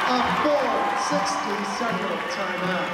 A full 60-second timeout.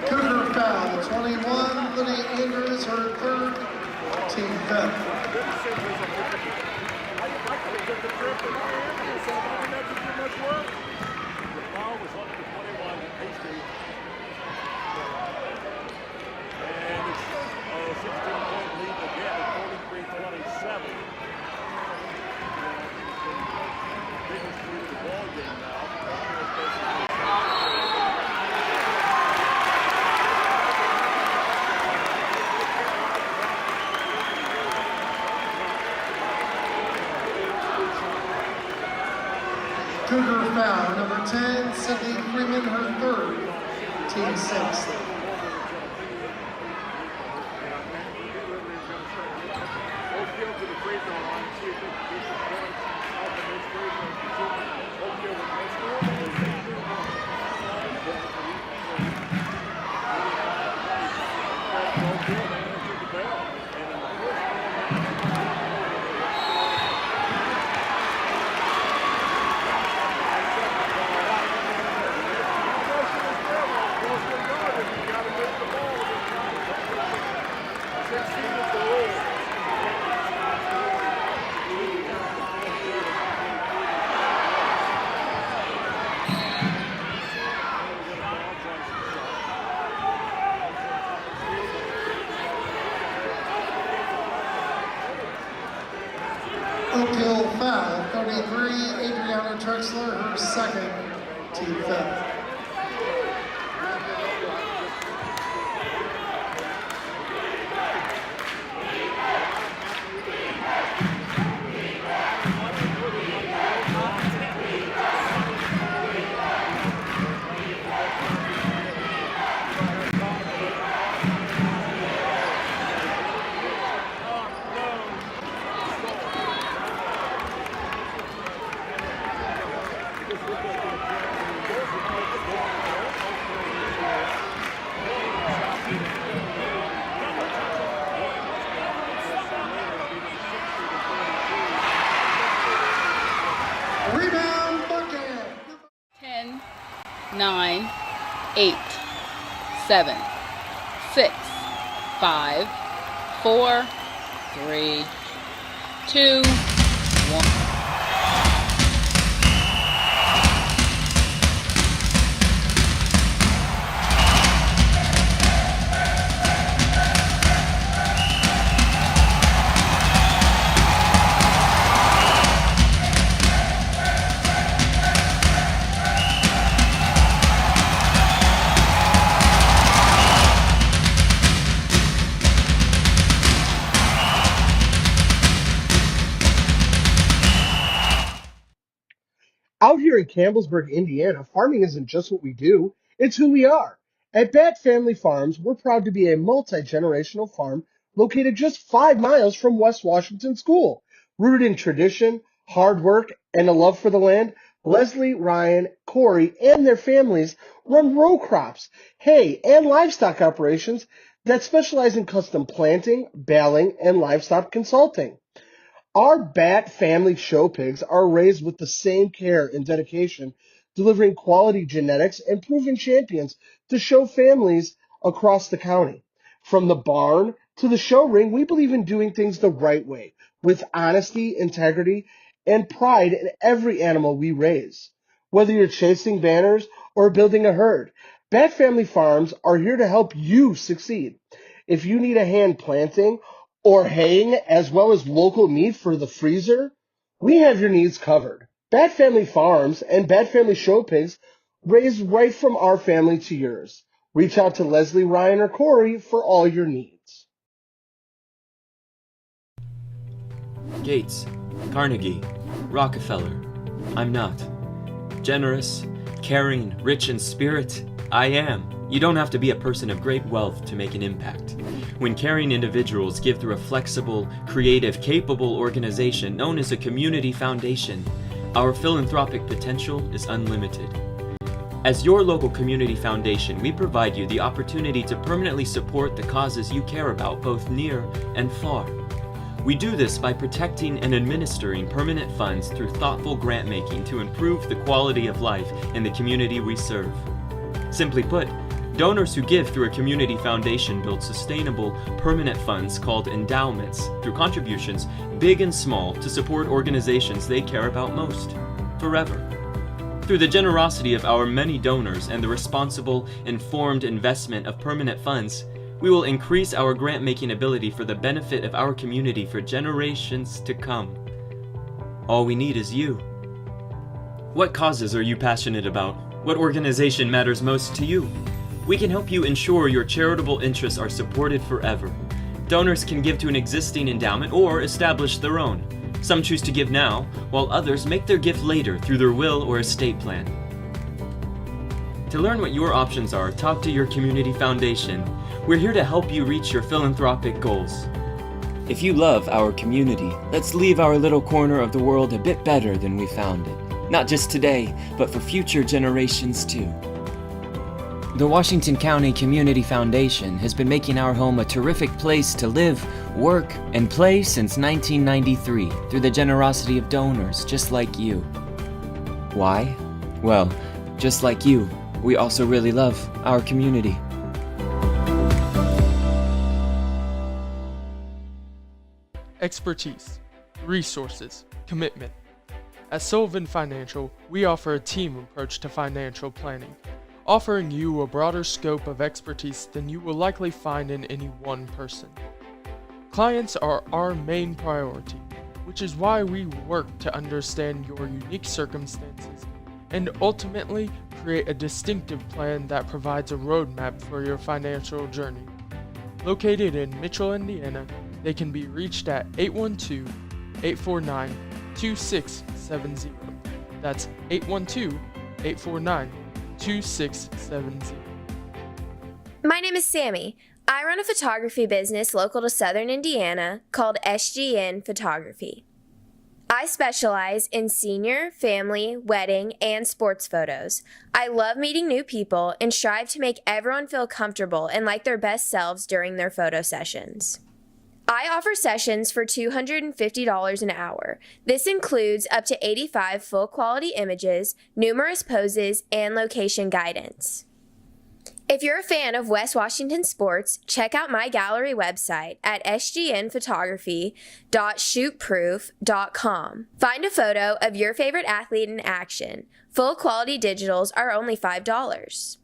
Cougar foul, 21, Lydia Andrews, her third, team fifth. Cougar foul, number 10, Sydney Freeman, her third, team sixth. Oak Hill foul, 33, Adriana Trexler, her second, team fifth. Rebound bucket. 10, 9, 8, 7, 6, 5, 4, 3, 2, 1. Out here in Campbellsburg, Indiana, farming isn't just what we do, it's who we are. At Bat Family Farms, we're proud to be a multi-generational farm located just 5 miles from West Washington School. Rooted in tradition, hard work, and a love for the land, Leslie, Ryan, Corey, and their families run row crops, hay, and livestock operations that specialize in custom planting, baling, and livestock consulting. Our Bat family show pigs are raised with the same care and dedication, delivering quality genetics and proven champions to show families across the county. From the barn to the show ring, we believe in doing things the right way, with honesty, integrity, and pride in every animal we raise. Whether you're chasing banners or building a herd, Bat Family Farms are here to help you succeed. If you need a hand planting or haying as well as local meat for the freezer, we have your needs covered. Bat Family Farms and Bat Family Show Pigs raised right from our family to yours. Reach out to Leslie, Ryan, or Corey for all your needs. Gates, Carnegie, Rockefeller. I'm not. Generous, caring, rich in spirit, I am. You don't have to be a person of great wealth to make an impact. When caring individuals give through a flexible, creative, capable organization known as a community foundation, our philanthropic potential is unlimited. As your local community foundation, we provide you the opportunity to permanently support the causes you care about, both near and far. We do this by protecting and administering permanent funds through thoughtful grant making to improve the quality of life in the community we serve. Simply put, donors who give through a community foundation build sustainable, permanent funds called endowments through contributions, big and small, to support organizations they care about most, forever. Through the generosity of our many donors and the responsible, informed investment of permanent funds, we will increase our grant-making ability for the benefit of our community for generations to come. All we need is you. What causes are you passionate about? What organization matters most to you? We can help you ensure your charitable interests are supported forever. Donors can give to an existing endowment or establish their own. Some choose to give now, while others make their gift later through their will or estate plan. To learn what your options are, talk to your community foundation. We're here to help you reach your philanthropic goals. If you love our community, let's leave our little corner of the world a bit better than we found it. Not just today, but for future generations too. The Washington County Community Foundation has been making our home a terrific place to live, work, and play since 1993 through the generosity of donors just like you. Why? Well, just like you, we also really love our community. Expertise, resources, commitment. At Sullivan Financial, we offer a team approach to financial planning, offering you a broader scope of expertise than you will likely find in any one person. Clients are our main priority, which is why we work to understand your unique circumstances and ultimately create a distinctive plan that provides a roadmap for your financial journey. Located in Mitchell, Indiana, they can be reached at 812-849-2670. That's 812-849-2670. My name is Sammy. I run a photography business local to Southern Indiana called SGN Photography. I specialize in senior, family, wedding, and sports photos. I love meeting new people and strive to make everyone feel comfortable and like their best selves during their photo sessions. I offer sessions for $250 an hour. This includes up to 85 full-quality images, numerous poses, and location guidance. If you're a fan of West Washington sports, check out my gallery website at sgnphotography.shootproof.com. Find a photo of your favorite athlete in action. Full-quality digitals are only $5.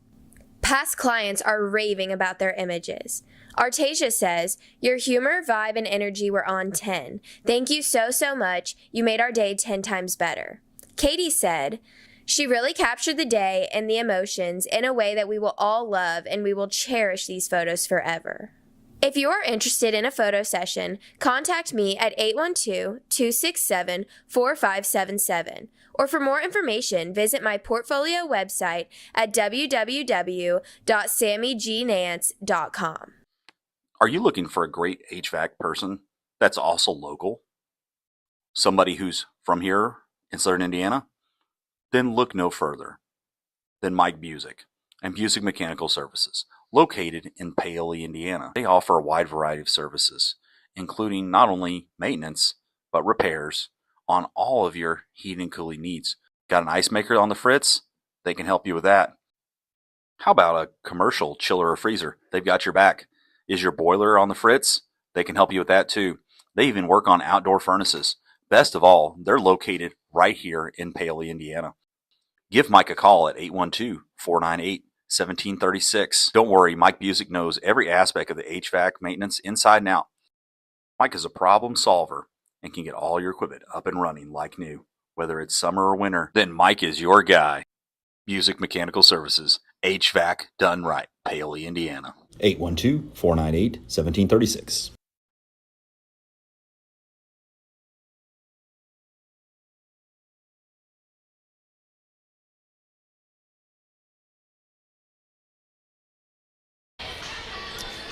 Past clients are raving about their images. Artasia says, "Your humor, vibe, and energy were on 10. Thank you so much. You made our day 10 times better." Katie said, "She really captured the day and the emotions in a way that we will all love, and we will cherish these photos forever." If you are interested in a photo session, contact me at 812-267-4577. Or for more information, visit my portfolio website at www.sammygnance.com. Are you looking for a great HVAC person that's also local? Somebody who's from here in Southern Indiana? Then look no further than Mike Busick and Busick Mechanical Services, located in Paoli, Indiana. They offer a wide variety of services, including not only maintenance, but repairs on all of your heating and cooling needs. Got an ice maker on the fritz? They can help you with that. How about a commercial chiller or freezer? They've got your back. Is your boiler on the fritz? They can help you with that too. They even work on outdoor furnaces. Best of all, they're located right here in Paoli, Indiana. Give Mike a call at 812-498-1736. Don't worry, Mike Busick knows every aspect of the HVAC maintenance inside and out. Mike is a problem solver and can get all your equipment up and running like new. Whether it's summer or winter, then Mike is your guy. Busick Mechanical Services, HVAC done right, Paoli, Indiana. 812-498-1736.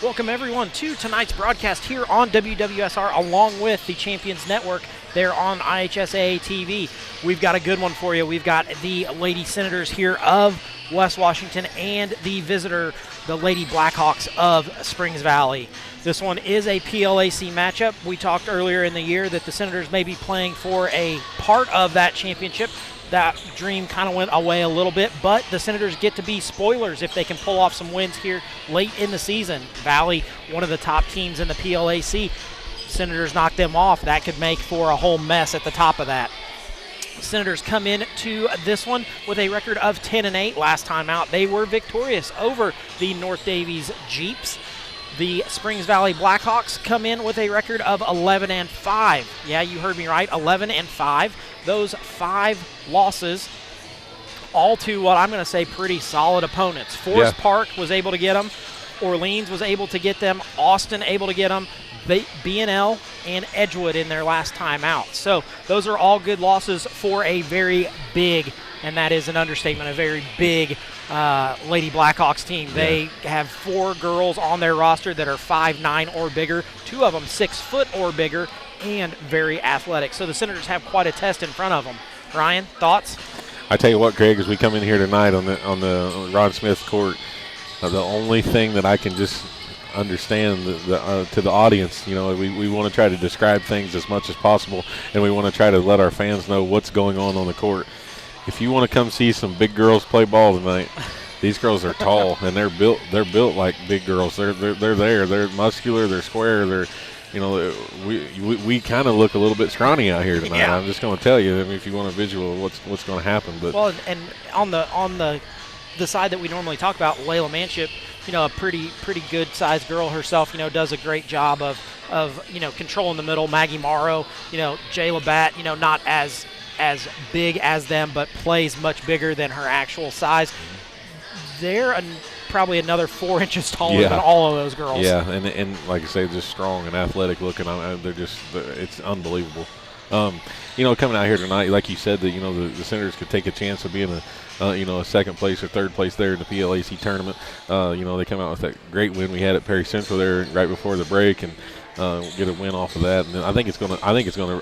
Welcome everyone to tonight's broadcast here on WWSR along with the Champions Network there on IHSAA TV. We've got a good one for you. We've got the Lady Senators here of West Washington and the visitor, the Lady Blackhawks of Springs Valley. This one is a PLAC matchup. We talked earlier in the year that the Senators may be playing for a part of that championship. That dream kind of went away a little bit, but the Senators get to be spoilers if they can pull off some wins here late in the season. Valley, one of the top teams in the PLAC. Senators knock them off. That could make for a whole mess at the top of that. Senators come in to this one with a record of 10-8. Last time out, they were victorious over the North Davies Jeeps. The Springs Valley Blackhawks come in with a record of 11-5. Yeah, you heard me right, 11-5. Those 5 losses, all to what I'm going to say pretty solid opponents. Forest Park was able to get them. Orleans was able to get them. Austin able to get them. B&L and Edgewood in their last time out. So those are all good losses for a very big, and that is an understatement, a very big Lady Blackhawks team. They have 4 girls on their roster that are 5'9" or bigger, 2 of them 6 foot or bigger, and very athletic. So the Senators have quite a test in front of them. Ryan, thoughts? I tell you what, Craig, as we come in here tonight on the Ron Smith court, the only thing that I can just understand to the audience, we want to try to describe things as much as possible, and we want to try to let our fans know what's going on the court. If you want to come see some big girls play ball tonight, these girls are tall and they're built like big girls. They're there. They're muscular. They're square. They're we kind of look a little bit scrawny out here tonight. I'm just going to tell you. I mean, if you want a visual of what's going to happen, but and on the side that we normally talk about, Layla Manship, a pretty good sized girl herself, does a great job of controlling the middle. Maggie Morrow, Jay Labatt, not as big as them, but plays much bigger than her actual size. They're probably another 4 inches taller than all of those girls. Yeah, and like I say, just strong and athletic looking. It's unbelievable. Coming out here tonight, like you said, that the Senators could take a chance of being a second place or third place there in the PLAC tournament. They come out with that great win we had at Perry Central there right before the break, and get a win off of that. And I think it's gonna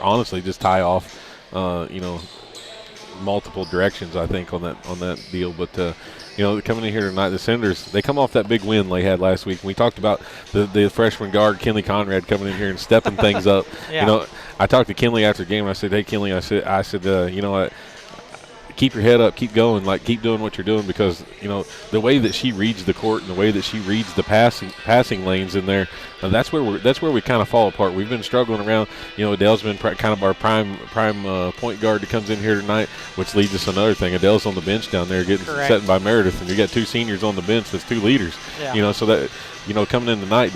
honestly just tie off, multiple directions. I think on that deal, but. Coming in here tonight, the Senators, they come off that big win they had last week. We talked about the freshman guard, Kinley Conrad, coming in here and stepping things up. I talked to Kinley after the game, and I said, hey, Kinley, I said, what? Keep your head up, keep going, keep doing what you're doing, because the way that she reads the court and the way that she reads the passing lanes in there, that's where we kind of fall apart. We've been struggling around. Adele's been kind of our prime point guard that comes in here tonight, which leads us to another thing. Adele's on the bench down there getting set by Meredith, and you got 2 seniors on the bench. That's 2 leaders. So that coming in tonight,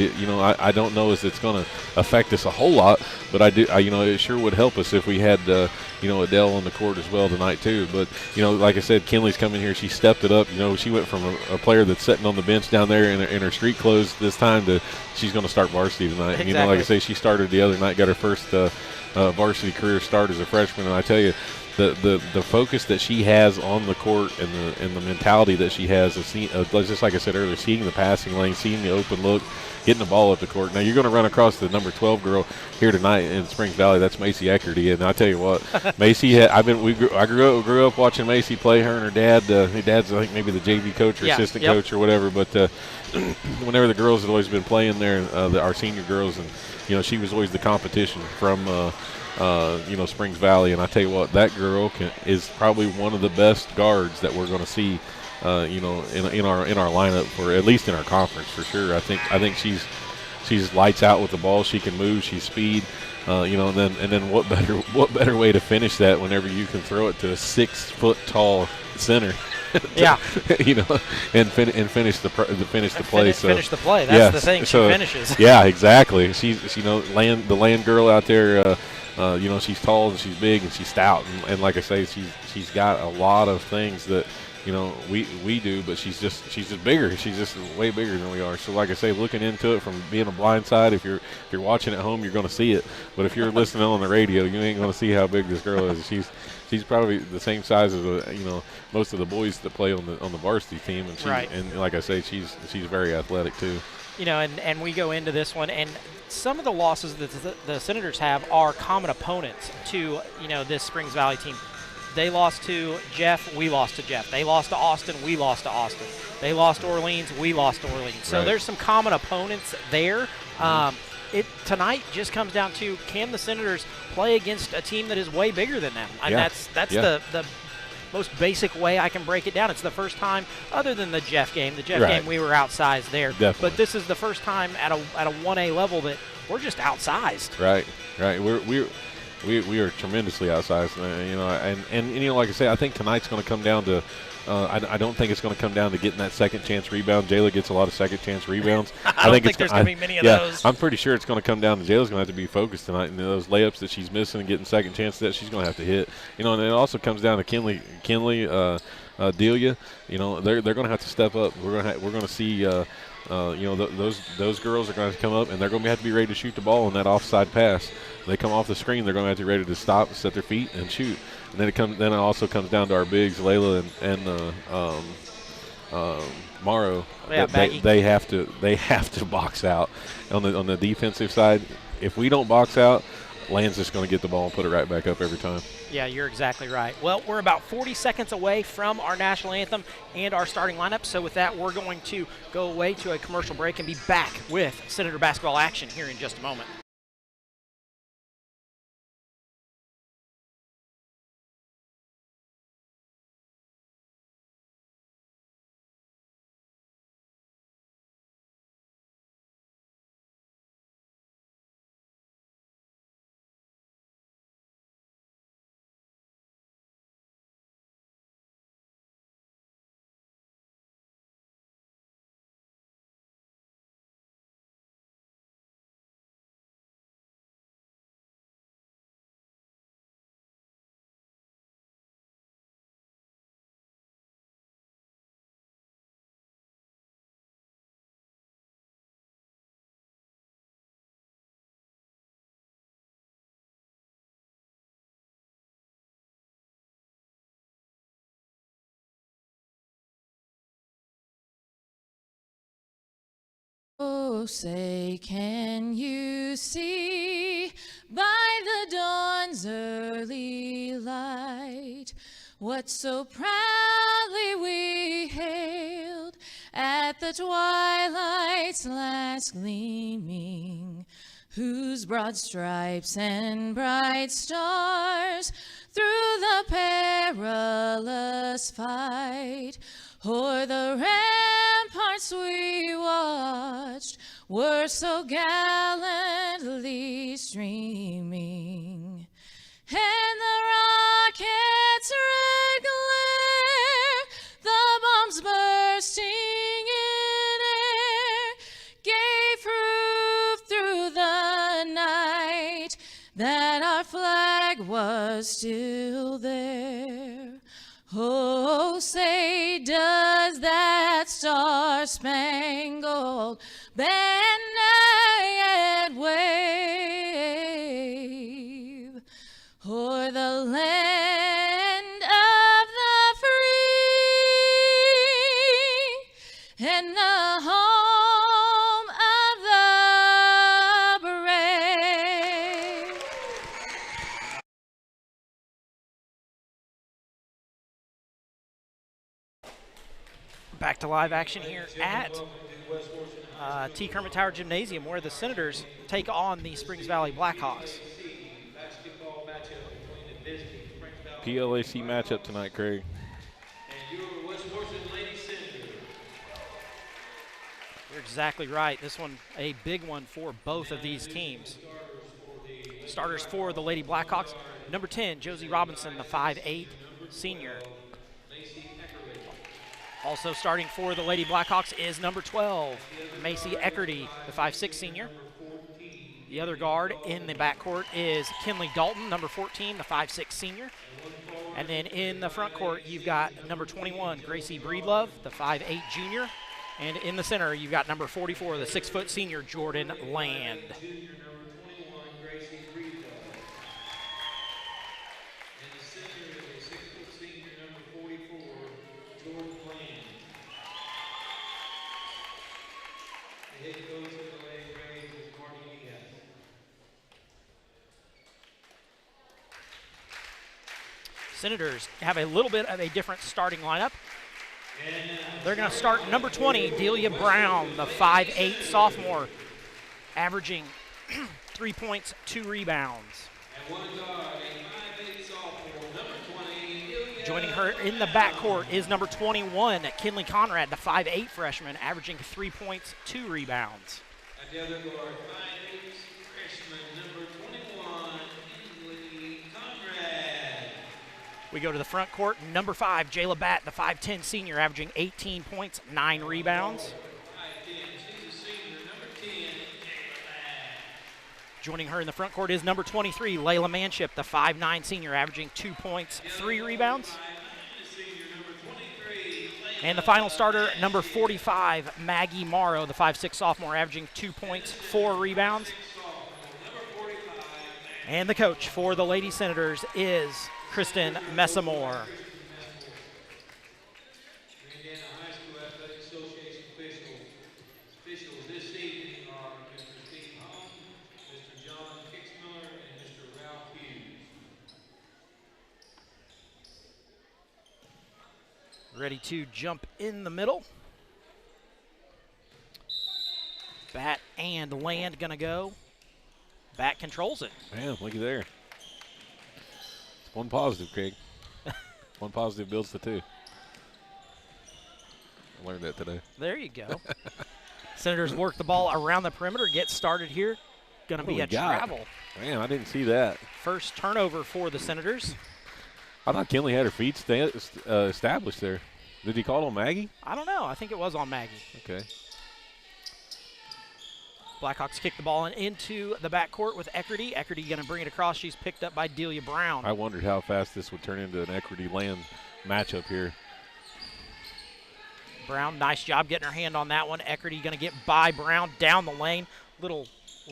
I don't know if it's going to affect us a whole lot, but it sure would help us if we had Adele on the court as well tonight too. But like I said, Kinley's coming here. She stepped it up. She went from a player that's sitting on the bench down there in her street clothes this time to she's going to start varsity tonight. Exactly. Like I say, she started the other night, got her first varsity career start as a freshman, and I tell you, the focus that she has on the court and the mentality that she has of just like I said earlier, seeing the passing lane, seeing the open look, getting the ball up the court. Now you're going to run across the number 12 girl here tonight in Springs Valley. That's Macy Eckerty, and I tell you what, Macy. I grew up watching Macy play. Her and her dad. Her dad's I think maybe the JV coach or assistant coach or whatever. But whenever the girls had always been playing there, our senior girls, and she was always the competition from. Springs Valley, and I tell you what, that girl is probably one of the best guards that we're going to see, in our lineup, for at least in our conference for sure. I think she's lights out with the ball. She can move. She's speed. And then what better way to finish that whenever you can throw it to a 6 foot tall center. And finish the play. Finish the play. That's the thing. She finishes. Yeah, exactly. She's the land girl out there. She's tall and she's big and she's stout, and like I say, she's got a lot of things that we do, but she's just bigger. She's just way bigger than we are. So like I say, looking into it from being a blind side, if you're watching at home, you're going to see it. But if you're listening on the radio, you ain't going to see how big this girl is. She's probably the same size as most of the boys that play on the varsity team, and and like I say, she's very athletic too. And we go into this one, and some of the losses that the Senators have are common opponents to, this Springs Valley team. They lost to Jeff, we lost to Jeff. They lost to Austin, we lost to Austin. They lost to Orleans, we lost to Orleans. So there's some common opponents there. Tonight just comes down to, can the Senators play against a team that is way bigger than them? And that's the most basic way I can break it down. It's the first time, other than the Jeff game. The Jeff game, we were outsized there. Definitely. But this is the first time at a 1A level that we're just outsized. Right. We are tremendously outsized, and like I say, I think tonight's going to come down to. I don't think it's going to come down to getting that second chance rebound. Jayla gets a lot of second chance rebounds. I don't think there's going to be many of those. I'm pretty sure it's going to come down to Jayla's going to have to be focused tonight, and those layups that she's missing and getting second chances that she's going to have to hit. And it also comes down to Kinley, Delia. They're going to have to step up. We're going to see. Those girls are going to come up, and they're going to have to be ready to shoot the ball on that offside pass. They come off the screen, they're going to have to be ready to stop, set their feet, and shoot. And then it also comes down to our bigs, Layla and Morrow. Yeah, they have to box out on the defensive side. If we don't box out, Land's just going to get the ball and put it right back up every time. Yeah, you're exactly right. Well, we're about 40 seconds away from our national anthem and our starting lineup. So with that, we're going to go away to a commercial break and be back with Senator basketball action here in just a moment. Oh, say, can you see by the dawn's early light what so proudly we hailed at the twilight's last gleaming, whose broad stripes and bright stars through the perilous fight o'er the ramparts we watched were so gallantly streaming, and the rocket's red glare, the bombs bursting in air, gave proof through the night that our flag was are still there. Oh, say does that star-spangled banner yet wave o'er the land of the free and the home of the brave? Back to live action here at T. Kermit Tower Gymnasium, where the Senators take on the Springs Valley Blackhawks. PLAC matchup tonight, Craig. You're exactly right. This one, a big one for both of these teams. Starters for the Lady Blackhawks, number 10, Josie Robinson, the 5'8" senior. Also starting for the Lady Blackhawks is number 12, Macy Eckerty, the 5'6" senior. The other guard in the backcourt is Kinley Dalton, number 14, the 5'6" senior. And then in the front court, you've got number 21, Gracie Breedlove, the 5'8" junior. And in the center, you've got number 44, the 6' senior, Jordan Land. Senators have a little bit of a different starting lineup. They're going to start number 20, Delia Brown, the 5'8" sophomore, averaging 3 points, 2 rebounds. Joining her in the backcourt is number 21, Kinley Conrad, the 5'8" freshman, averaging 3 points, 2 rebounds. We go to the front court, number 5, Jayla Batt, the 5'10" senior, averaging 18 points, 9 rebounds. Joining her in the front court is number 23, Layla Manship, the 5'9" senior, averaging 2 points, 3 rebounds. And the final starter, number 45, Maggie Morrow, the 5'6" sophomore, averaging 2 points, 4 rebounds. And the coach for the Lady Senators is Kristen Messamore. Ready to jump in the middle. Bat and Land gonna go. Bat controls it. Man, looky there. One positive, Craig. One positive builds to two. I learned that today. There you go. Senators work the ball around the perimeter, get started here. Going to be a travel. Man, I didn't see that. First turnover for the Senators. I thought Kinley had her feet established there. Did he call on Maggie? I don't know. I think it was on Maggie. Okay. Blackhawks kick the ball into the backcourt with Eckerty. Eckerty going to bring it across. She's picked up by Delia Brown. I wondered how fast this would turn into an Eckerty Land matchup here. Brown, nice job getting her hand on that one. Eckerty going to get by Brown down the lane. Little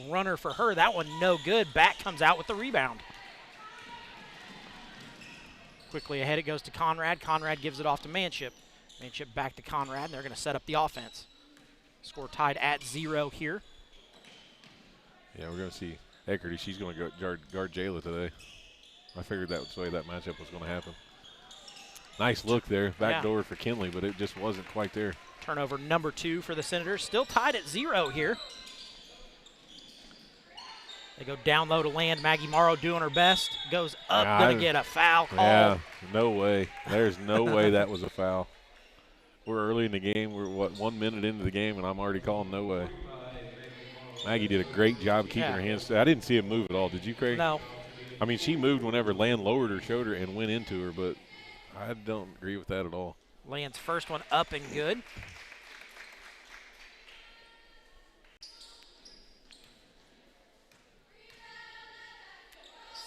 runner for her. That one no good. Back comes out with the rebound. Quickly ahead it goes to Conrad. Conrad gives it off to Manship. Manship back to Conrad, and they're going to set up the offense. Score tied at 0 here. Yeah, we're going to see Eckerty. She's going to guard Jayla today. I figured that was the way that matchup was going to happen. Nice look there. Back door for Kinley, but it just wasn't quite there. Turnover number 2 for the Senators. Still tied at 0 here. They go down low to Land. Maggie Morrow doing her best. Goes up, going to get a foul call. Yeah, no way. There's no way that was a foul. We're early in the game. We're, 1 minute into the game, and I'm already calling no way. Maggie did a great job keeping her hands. I didn't see him move at all. Did you, Craig? No. I mean, she moved whenever Land lowered her shoulder and went into her, but I don't agree with that at all. Land's first one up and good.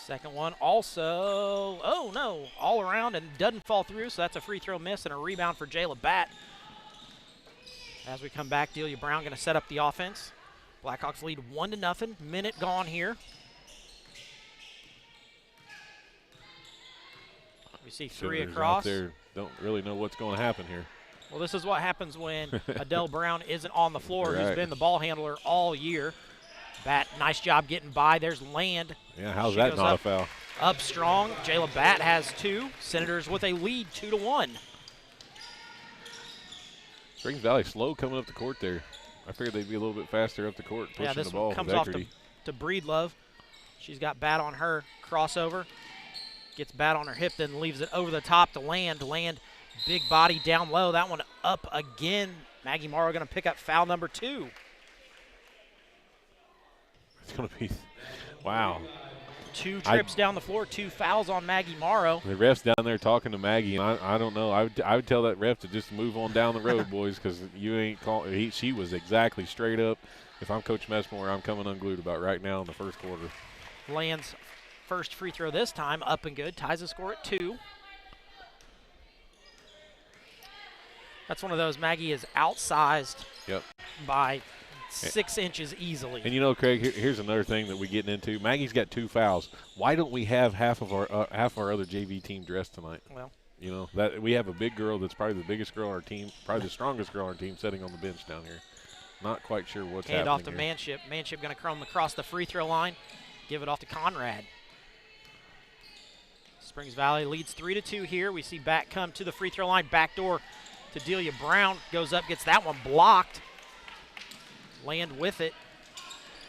Second one also, oh no, all around and doesn't fall through, so that's a free throw miss and a rebound for Jayla Batt. As we come back, Delia Brown going to set up the offense. Blackhawks lead 1-0, minute gone here. We see three Senators across. Out there don't really know what's going to happen here. Well, this is what happens when Adele Brown isn't on the floor, who's Right. been the ball handler all year. Batt, nice job getting by. There's Land. Yeah, how's She that goes not a up. foul? Up strong. Jayla Batt has 2. Senators with a lead, 2-1. Springs Valley slow coming up the court there. I figured they'd be a little bit faster up the court, pushing Yeah, this the ball one comes with off Eckerty. to Breedlove. She's got Batt on her. Crossover. Gets Batt on her hip, then leaves it over the top to Land. Land, big body down low. That one up again. Maggie Morrow going to pick up foul number 2. It's going to be, wow. 2 trips down the floor, 2 fouls on Maggie Morrow. The ref's down there talking to Maggie, and I don't know. I would tell that ref to just move on down the road, boys, because you ain't calling. She was exactly straight up. If I'm Coach Messmore, I'm coming unglued about right now in the first quarter. Land's first free throw this time, up and good. Ties the score at 2. That's one of those. Maggie is outsized Yep. by 6 inches easily. And you know, Craig, here's another thing that we're getting into. Maggie's got 2 fouls. Why don't we have half of our other JV team dressed tonight? Well, you know that we have a big girl that's probably the biggest girl on our team, probably the strongest girl on our team, sitting on the bench down here. Not quite sure what's hand happening off to here. Manship. Manship going to come across the free throw line. Give it off to Conrad. Springs Valley leads 3-2 here. We see Batt come to the free throw line. Backdoor to Delia Brown. Goes up, gets that one blocked. Land with it.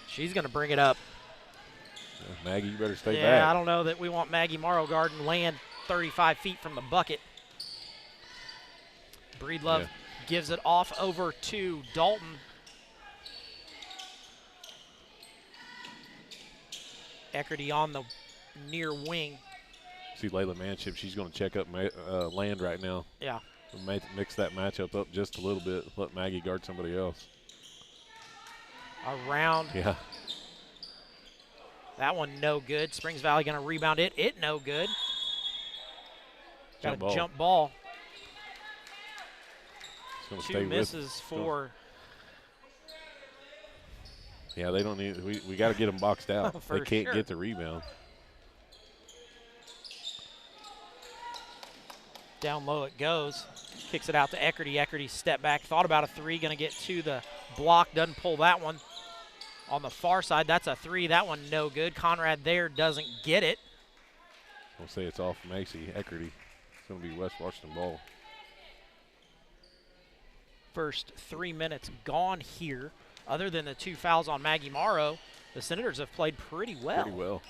She's going to bring it up. Maggie, you better stay back. Yeah, I don't know that we want Maggie Morrow guarding Land 35 feet from the bucket. Breedlove gives it off over to Dalton. Eckerty on the near wing. See Layla Manship, she's going to check up Land right now. Yeah. Mix that matchup up just a little bit. Let Maggie guard somebody else. Around. Yeah. That one no good. Springs Valley going to rebound it. It no good. Got a jump ball. It's gonna 2 stay misses for. Yeah, they don't need. We got to get them boxed out. They can't sure. get the rebound. Down low it goes. Kicks it out to Eckerty. Eckerty step back. Thought about a 3. Going to get to the block. Doesn't pull that one. On the far side, that's a 3. That one no good. Conrad there doesn't get it. I'll say it's off Macy Eckerty. It's going to be West Washington ball. First 3 minutes gone here. Other than the 2 fouls on Maggie Morrow, the Senators have played pretty well. Pretty well.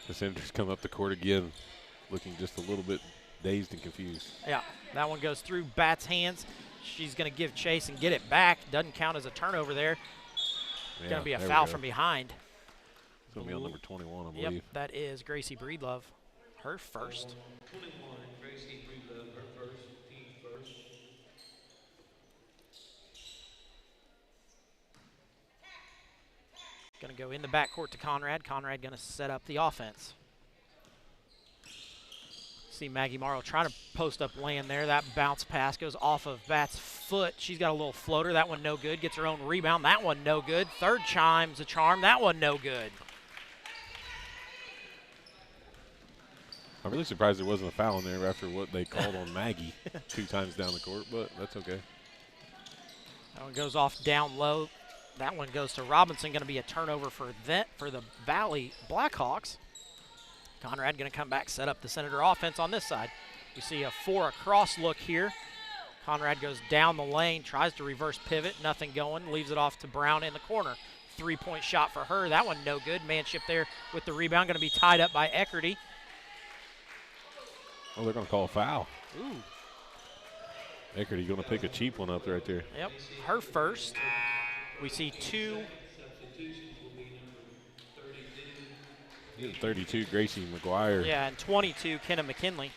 The Senators come up the court again, looking just a little bit dazed and confused. Yeah, that one goes through Batt's hands. She's going to give chase and get it back. Doesn't count as a turnover there. Yeah, Going to be a there we foul go. from behind. It's going to be on number 21, I Yep, believe. that is Gracie Breedlove, her first. 21, Gracie Breedlove, her first, team first. Going to go in the backcourt to Conrad. Conrad going to set up the offense. See Maggie Morrow trying to post up Land there. That bounce pass goes off of Batt's foot. She's got a little floater. That one no good. Gets her own rebound. That one no good. Third chime's a charm. That one no good. I'm really surprised there wasn't a foul in there after what they called on Maggie 2 times down the court, but that's okay. That one goes off down low. That one goes to Robinson. Going to be a turnover for the Valley Blackhawks. Conrad going to come back, set up the Senator offense on this side. We see a 4 across look here. Conrad goes down the lane, tries to reverse pivot, nothing going, leaves it off to Brown in the corner. 3-point shot for her. That one no good. Manship there with the rebound, going to be tied up by Eckerty. Oh, they're going to call a foul. Ooh. Eckerty going to pick a cheap one up right there. Yep, her first. We see 2. 32, Gracie McGuire. Yeah, and 22, Kenna McKinley.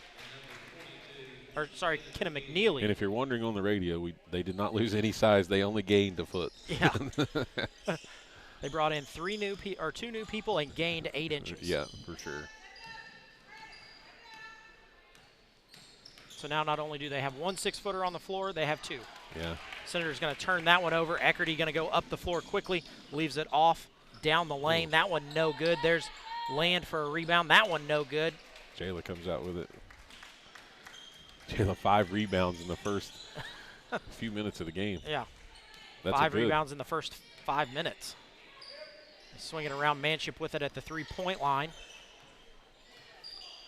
Or, sorry, Kenna McNeely. And if you're wondering on the radio, they did not lose any size. They only gained a foot. Yeah. They brought in two new people and gained 8 inches. Yeah, for sure. So now not only do they have one 6-footer on the floor, they have 2. Yeah. Senator's going to turn that one over. Eckerty going to go up the floor quickly, leaves it off down the lane. That one no good. There's Land for a rebound. That one no good. Jayla comes out with it. Jayla 5 rebounds in the first few minutes of the game. Yeah. That's 5 rebounds in the first 5 minutes. Swinging around, Manship with it at the 3-point line.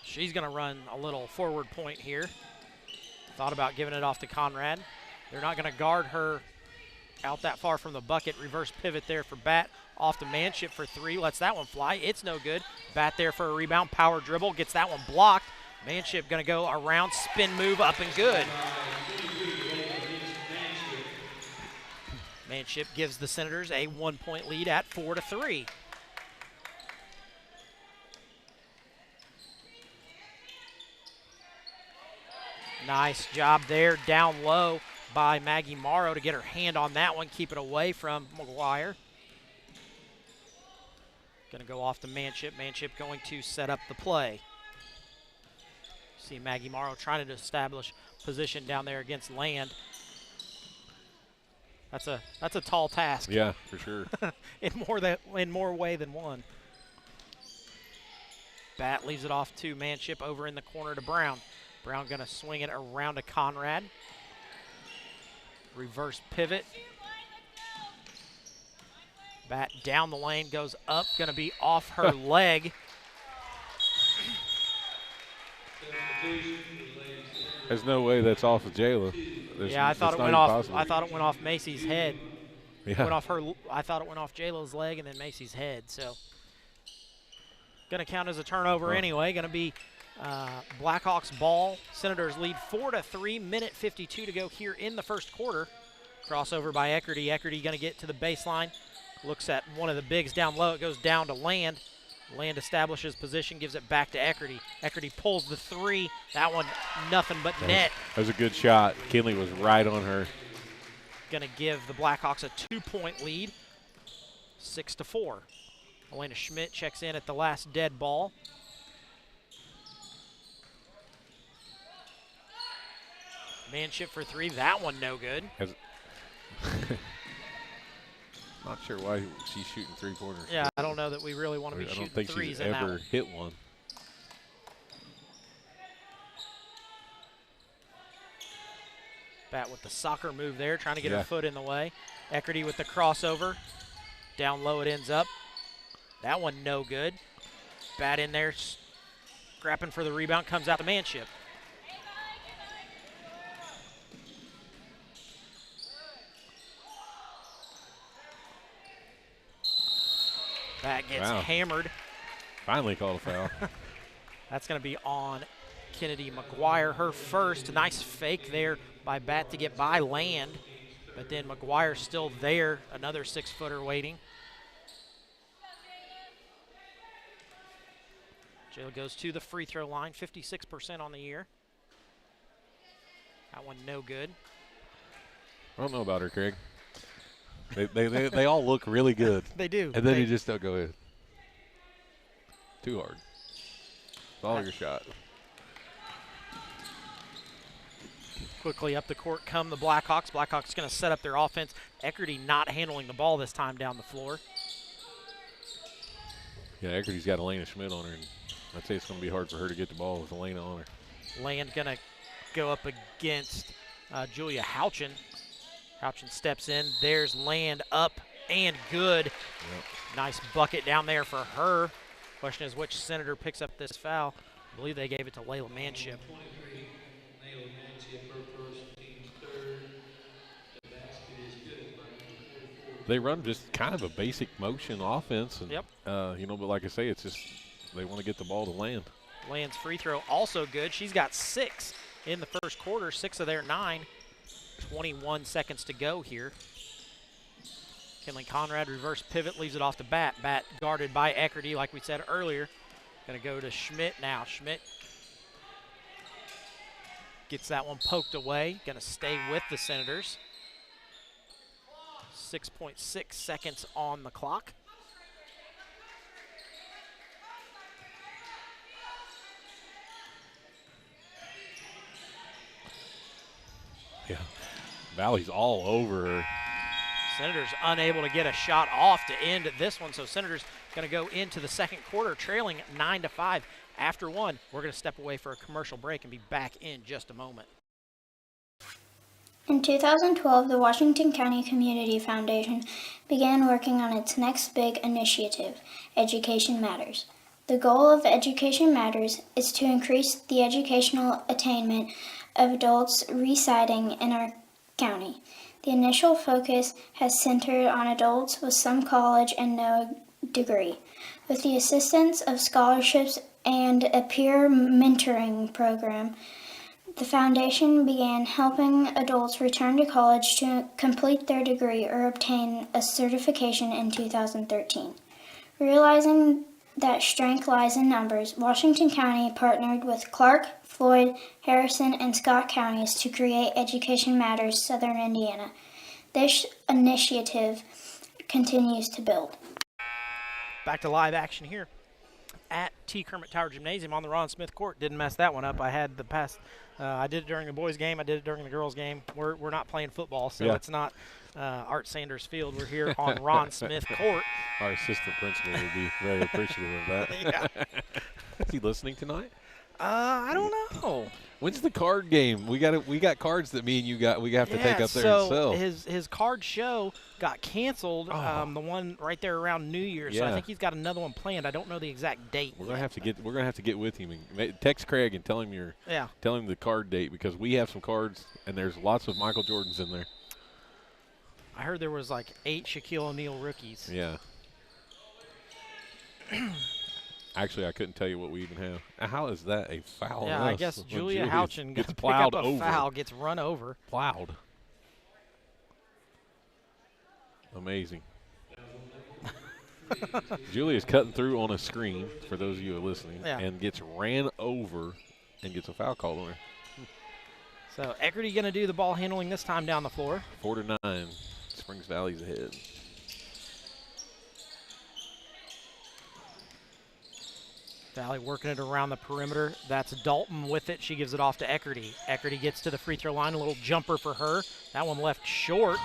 She's going to run a little forward point here. Thought about giving it off to Conrad. They're not going to guard her out that far from the bucket. Reverse pivot there for Bat. Off to Manship for 3. Lets that one fly. It's no good. Bat there for a rebound. Power dribble. Gets that one blocked. Manship going to go around. Spin move up and good. Manship gives the Senators a 1-point lead at 4-3. Nice job there down low by Maggie Morrow to get her hand on that one, keep it away from McGuire. Going to go off to Manship. Manship going to set up the play. See Maggie Morrow trying to establish position down there against Land. That's a tall task. Yeah, for sure. in more way than one. Bat leaves it off to Manship over in the corner to Brown. Brown going to swing it around to Conrad. Reverse pivot. Bat down the lane, goes up, going to be off her leg. There's no way that's off of Jayla. Yeah, I thought it went off. Possible. I thought it went off Macy's head. Yeah. Went off her. I thought it went off Jayla's leg and then Macy's head. So, going to count as a turnover anyway. Going to be Blackhawks ball. Senators lead 4-3. Minute 52 to go here in the first quarter. Crossover by Eckerty. Eckerty going to get to the baseline. Looks at one of the bigs down low. It goes down to Land. Land establishes position, gives it back to Eckerty. Eckerty pulls the 3. That one, nothing but net. That was a good shot. Kinley was right on her. Going to give the Blackhawks a 2-point lead, 6-4. Elena Schmidt checks in at the last dead ball. Manship for 3. That one no good. Not sure why she's shooting 3-pointers. Yeah, I don't know that we really want to be shooting threes. I don't think she's in ever that hit one. Bat with the soccer move there, trying to get her foot in the way. Eckerty with the crossover. Down low it ends up. That one no good. Bat in there, scrapping for the rebound, comes out to Manship. Bat gets hammered. Finally called a foul. That's going to be on Kennedy McGuire. Her first. Nice fake there by Bat to get by Land. But then McGuire still there. Another 6-footer waiting. Jayla goes to the free throw line. 56% on the year. That one no good. I don't know about her, Craig. They all look really good. They do. And then you just don't go in. Too hard. Follow your shot. Quickly up the court come the Blackhawks. Blackhawks going to set up their offense. Eckerty not handling the ball this time down the floor. Yeah, Eckerty's got Elena Schmidt on her, and I'd say it's going to be hard for her to get the ball with Elena on her. Land going to go up against Julia Houchin. Houchin steps in. There's Land up and good. Yep. Nice bucket down there for her. Question is which Senator picks up this foul. I believe they gave it to Layla Manship. They run just kind of a basic motion offense. And, yep. But like I say, it's just they want to get the ball to Land. Land's free throw also good. She's got 6 in the first quarter, 6 of their 9. 21 seconds to go here. Kinley Conrad reverse pivot, leaves it off to Bat. Bat guarded by Eckerty, like we said earlier. Going to go to Schmidt now. Schmidt gets that one poked away. Going to stay with the Senators. 6.6 seconds on the clock. Valley's all over her. Senators unable to get a shot off to end this one, so Senators going to go into the second quarter trailing 9-5 after one. We're going to step away for a commercial break and be back in just a moment. In 2012, the Washington County Community Foundation began working on its next big initiative, Education Matters. The goal of Education Matters is to increase the educational attainment of adults residing in our county. The initial focus has centered on adults with some college and no degree. With the assistance of scholarships and a peer mentoring program, the foundation began helping adults return to college to complete their degree or obtain a certification in 2013. Realizing that strength lies in numbers, Washington County partnered with Clark, Floyd, Harrison, and Scott counties to create Education Matters Southern Indiana. This initiative continues to build. Back to live action here at T. Kermit Tower Gymnasium on the Ron Smith Court. Didn't mess that one up. I had the past. I did it during the boys' game. I did it during the girls' game. We're not playing football, so it's not Art Sanders Field. We're here on Ron Smith Court. Our assistant principal would be very appreciative of that. Yeah. Is he listening tonight? I don't know. When's the card game? We got cards that me and you got. We have to take up there and sell. His card show got canceled. The one right there around New Year's. So I think he's got another one planned. I don't know the exact date. We're gonna have to get with him and text Craig and tell him tell him the card date, because we have some cards and there's lots of Michael Jordans in there. I heard there was like 8 Shaquille O'Neal rookies. Yeah. Actually, I couldn't tell you what we even have. How is that a foul? Yeah, I guess Julia Houchin gets plowed over. Foul, gets run over. Plowed. Amazing. Julia's cutting through on a screen, for those of you who are listening, and gets ran over and gets a foul called on her. So Eckerty going to do the ball handling this time down the floor. 4-9. Springs Valley's ahead. Valley working it around the perimeter. That's Dalton with it. She gives it off to Eckerty. Eckerty gets to the free throw line. A little jumper for her. That one left short.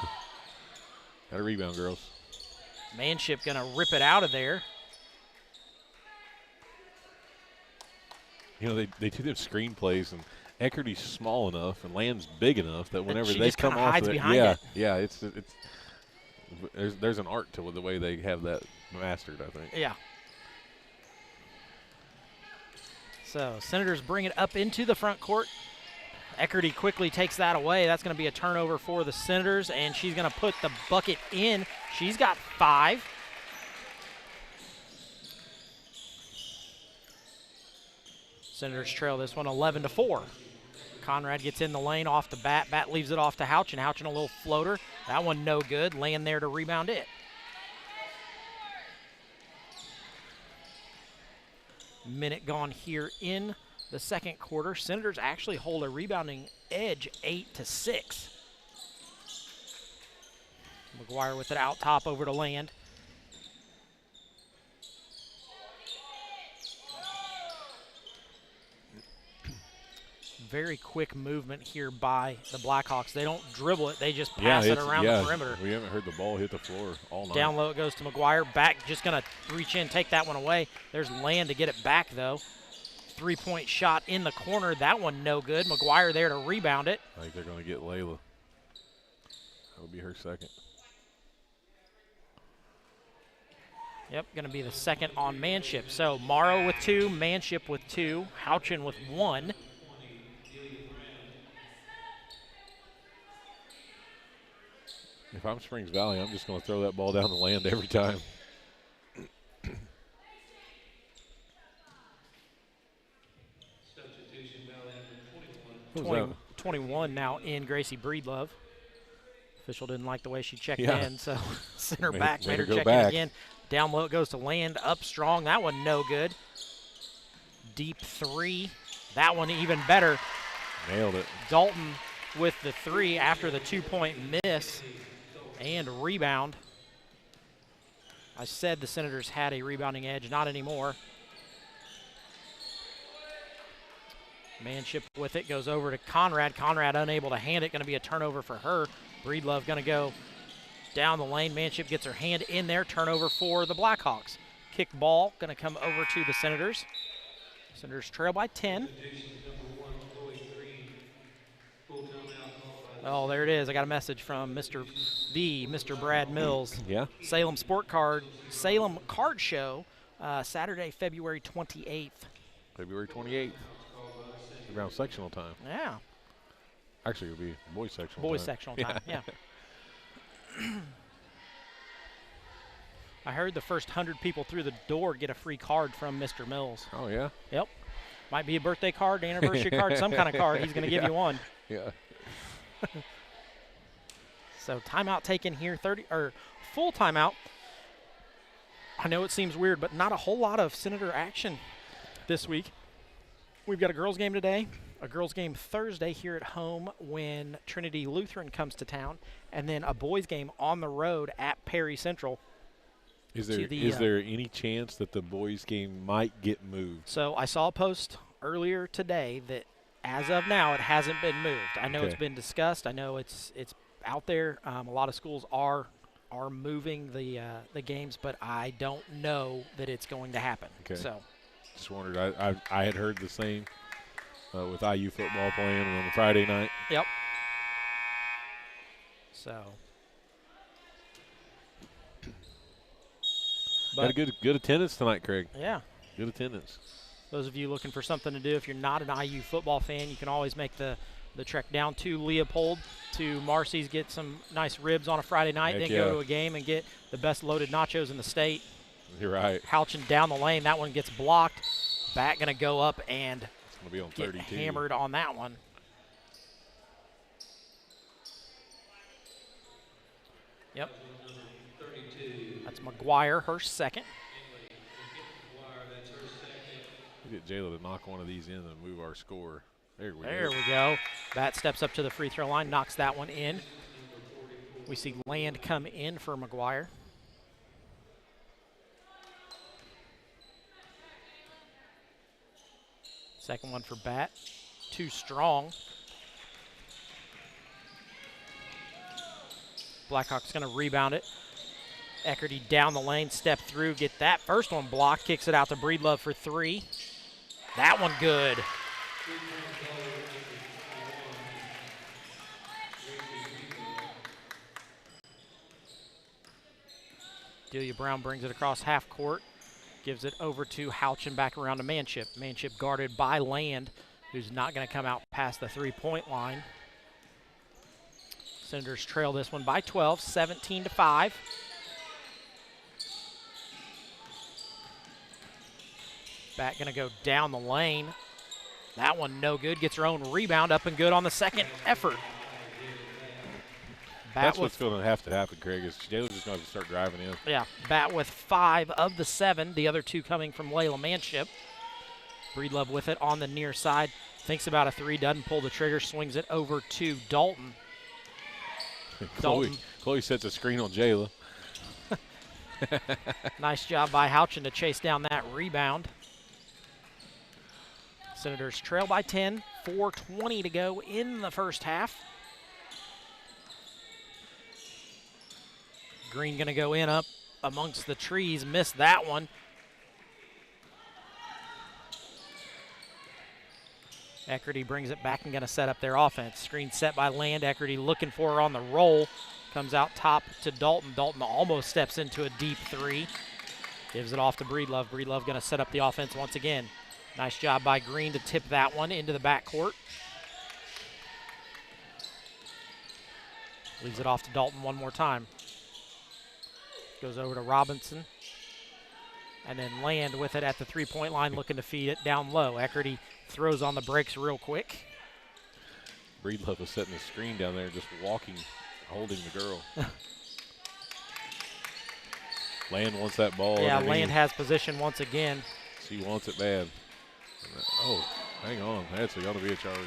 Got a rebound, girls. Manship going to rip it out of there. You know, they do them screenplays, and Eckerty's small enough and Land's big enough that whenever they come off of it, there's an art to the way they have that mastered, I think. Yeah. So Senators bring it up into the front court. Eckerty quickly takes that away. That's going to be a turnover for the Senators, and she's going to put the bucket in. She's got 5. Senators trail this one 11-4. Conrad gets in the lane off the bat. Bat leaves it off to Houchin. Houchin a little floater. That one no good. Land there to rebound it. Minute gone here in the second quarter. Senators actually hold a rebounding edge 8-6. McGuire with it out top over to Land. Very quick movement here by the Blackhawks. They don't dribble it. They just pass it around the perimeter. We haven't heard the ball hit the floor all night. Down low it goes to McGuire. Back, just going to reach in, take that one away. There's Land to get it back, though. 3-point shot in the corner. That one no good. McGuire there to rebound it. I think they're going to get Layla. That'll be her second. Yep, going to be the second on Manship. So Morrow with 2, Manship with 2, Houchin with 1. If I'm Springs Valley, I'm just going to throw that ball down the Land every time. 21 now in Gracie Breedlove. Official didn't like the way she checked in, so sent her back, made her check in again. Down low it goes to Land, up strong. That one no good. Deep 3. That one even better. Nailed it. Dalton with the 3 after the 2-point miss. And rebound. I said the Senators had a rebounding edge, not anymore. Manship with it, goes over to Conrad. Conrad unable to hand it, going to be a turnover for her. Breedlove going to go down the lane. Manship gets her hand in there, turnover for the Blackhawks. Kick ball going to come over to the Senators. Senators trail by 10. Oh, there it is. I got a message from Mr. Brad Mills. Yeah. Salem Card Show, Saturday, February 28th. February 28th. Around sectional time. Yeah. Actually, it'll be boys sectional Boys time. sectional time, yeah. I heard the first 100 people through the door get a free card from Mr. Mills. Oh, yeah? Yep. Might be a birthday card, anniversary card, some kind of card. He's going to give you one. Yeah. So timeout taken here, full timeout. I know it seems weird, but not a whole lot of Senator action this week. We've got a girls' game today, a girls' game Thursday here at home when Trinity Lutheran comes to town, and then a boys' game on the road at Perry Central. Is there any chance that the boys' game might get moved? So I saw a post earlier today that as of now it hasn't been moved. I know Okay. it's been discussed. I know it's out there. A lot of schools are moving the games, but I don't know that it's going to happen. Okay. So Just wondered. I had heard the same with IU football playing on the Friday night. Yep. So. Got a good attendance tonight, Craig. Yeah. Good attendance. Those of you looking for something to do, if you're not an IU football fan, you can always make the trek down to Leopold to Marcy's, get some nice ribs on a Friday night, Heck then yeah. go to a game and get the best loaded nachos in the state. You're right. Houchin down the lane. That one gets blocked. Back going to go up and It's going to be on get 32. hammered on that one. Yep. That's McGuire, her second. We get Jayla to knock one of these in and move our score. There we go. Bat steps up to the free throw line, knocks that one in. We see Land come in for McGuire. Second one for Bat. Too strong. Blackhawks going to rebound it. Eckerty down the lane, step through, get that first one blocked, kicks it out to Breedlove for three. That one good. Delia Brown brings it across half court, gives it over to Houchin, back around to Manship. Manship guarded by Land, who's not going to come out past the three-point line. Senators trail this one by 12, 17-5. Bat going to go down the lane. That one no good. Gets her own rebound, up and good on the second effort. That's what's going to have to happen, Craig, is Jayla's just going to have to start driving in. Yeah, Bat with 5 of the 7. The other 2 coming from Layla Manship. Breedlove with it on the near side. Thinks about a 3, doesn't pull the trigger, swings it over to Dalton. Chloe sets a screen on Jayla. Nice job by Houchin to chase down that rebound. Senators trail by 10, 4:20 to go in the first half. Green going to go in up amongst the trees, missed that one. Eckerty brings it back and going to set up their offense. Screen set by Land. Eckerty looking for her on the roll. Comes out top to Dalton. Dalton almost steps into a deep 3. Gives it off to Breedlove. Breedlove going to set up the offense once again. Nice job by Green to tip that one into the backcourt. Leaves it off to Dalton one more time. Goes over to Robinson. And then Land with it at the three-point line, looking to feed it down low. Eckerty throws on the brakes real quick. Breedlove was setting the screen down there, just walking, holding the girl. Land wants that ball. Yeah, underneath. Land has position once again. She wants it bad. Oh, hang on. That's going to be a charge.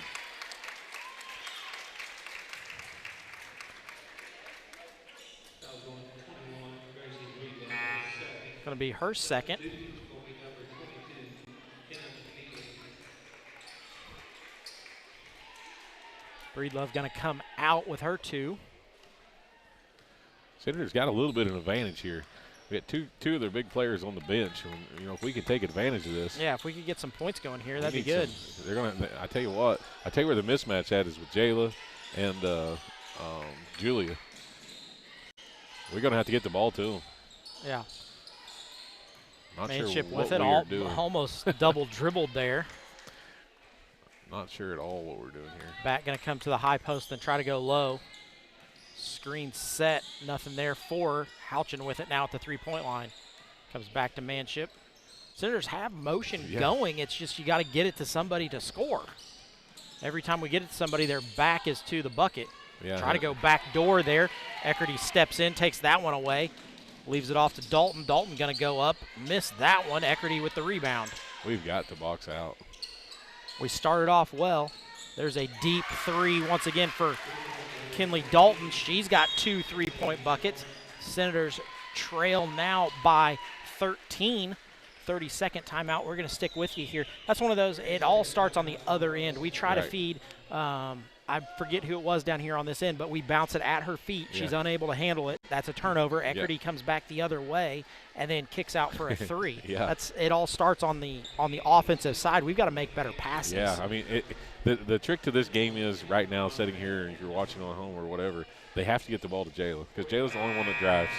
Going to be her second. Breedlove going to come out with her 2. Senators got a little bit of an advantage here. We got two of their big players on the bench. And, if we could take advantage of this. Yeah, if we could get some points going here, that'd be good. They're gonna. I tell you what. I tell you where the mismatch at is with Jayla and Julia. We're gonna have to get the ball to them. Yeah. Not Manship sure with what it, we're doing. almost double dribbled there. Not sure at all what we're doing here. Back going to come to the high post and try to go low. Screen set, nothing there for Houchin with it now at the 3-point line. Comes back to Manship. Senators have motion going. It's just you got to get it to somebody to score. Every time we get it to somebody, their back is to the bucket. Yeah. Try to go back door there. Eckerty steps in, takes that one away. Leaves it off to Dalton. Dalton going to go up. Missed that one. Eckerty with the rebound. We've got to box out. We started off well. There's a deep 3 once again for Kinley Dalton. She's got 2 3-point buckets. Senators trail now by 13. 30-second timeout. We're going to stick with you here. That's one of those, it all starts on the other end. We try to feed, I forget who it was down here on this end, but we bounce it at her feet. She's unable to handle it. That's a turnover. Eckerty comes back the other way and then kicks out for a 3. It all starts on the offensive side. We've got to make better passes. Yeah, I mean, the trick to this game is right now sitting here, if you're watching on home or whatever, they have to get the ball to Jayla because Jayla's the only one that drives.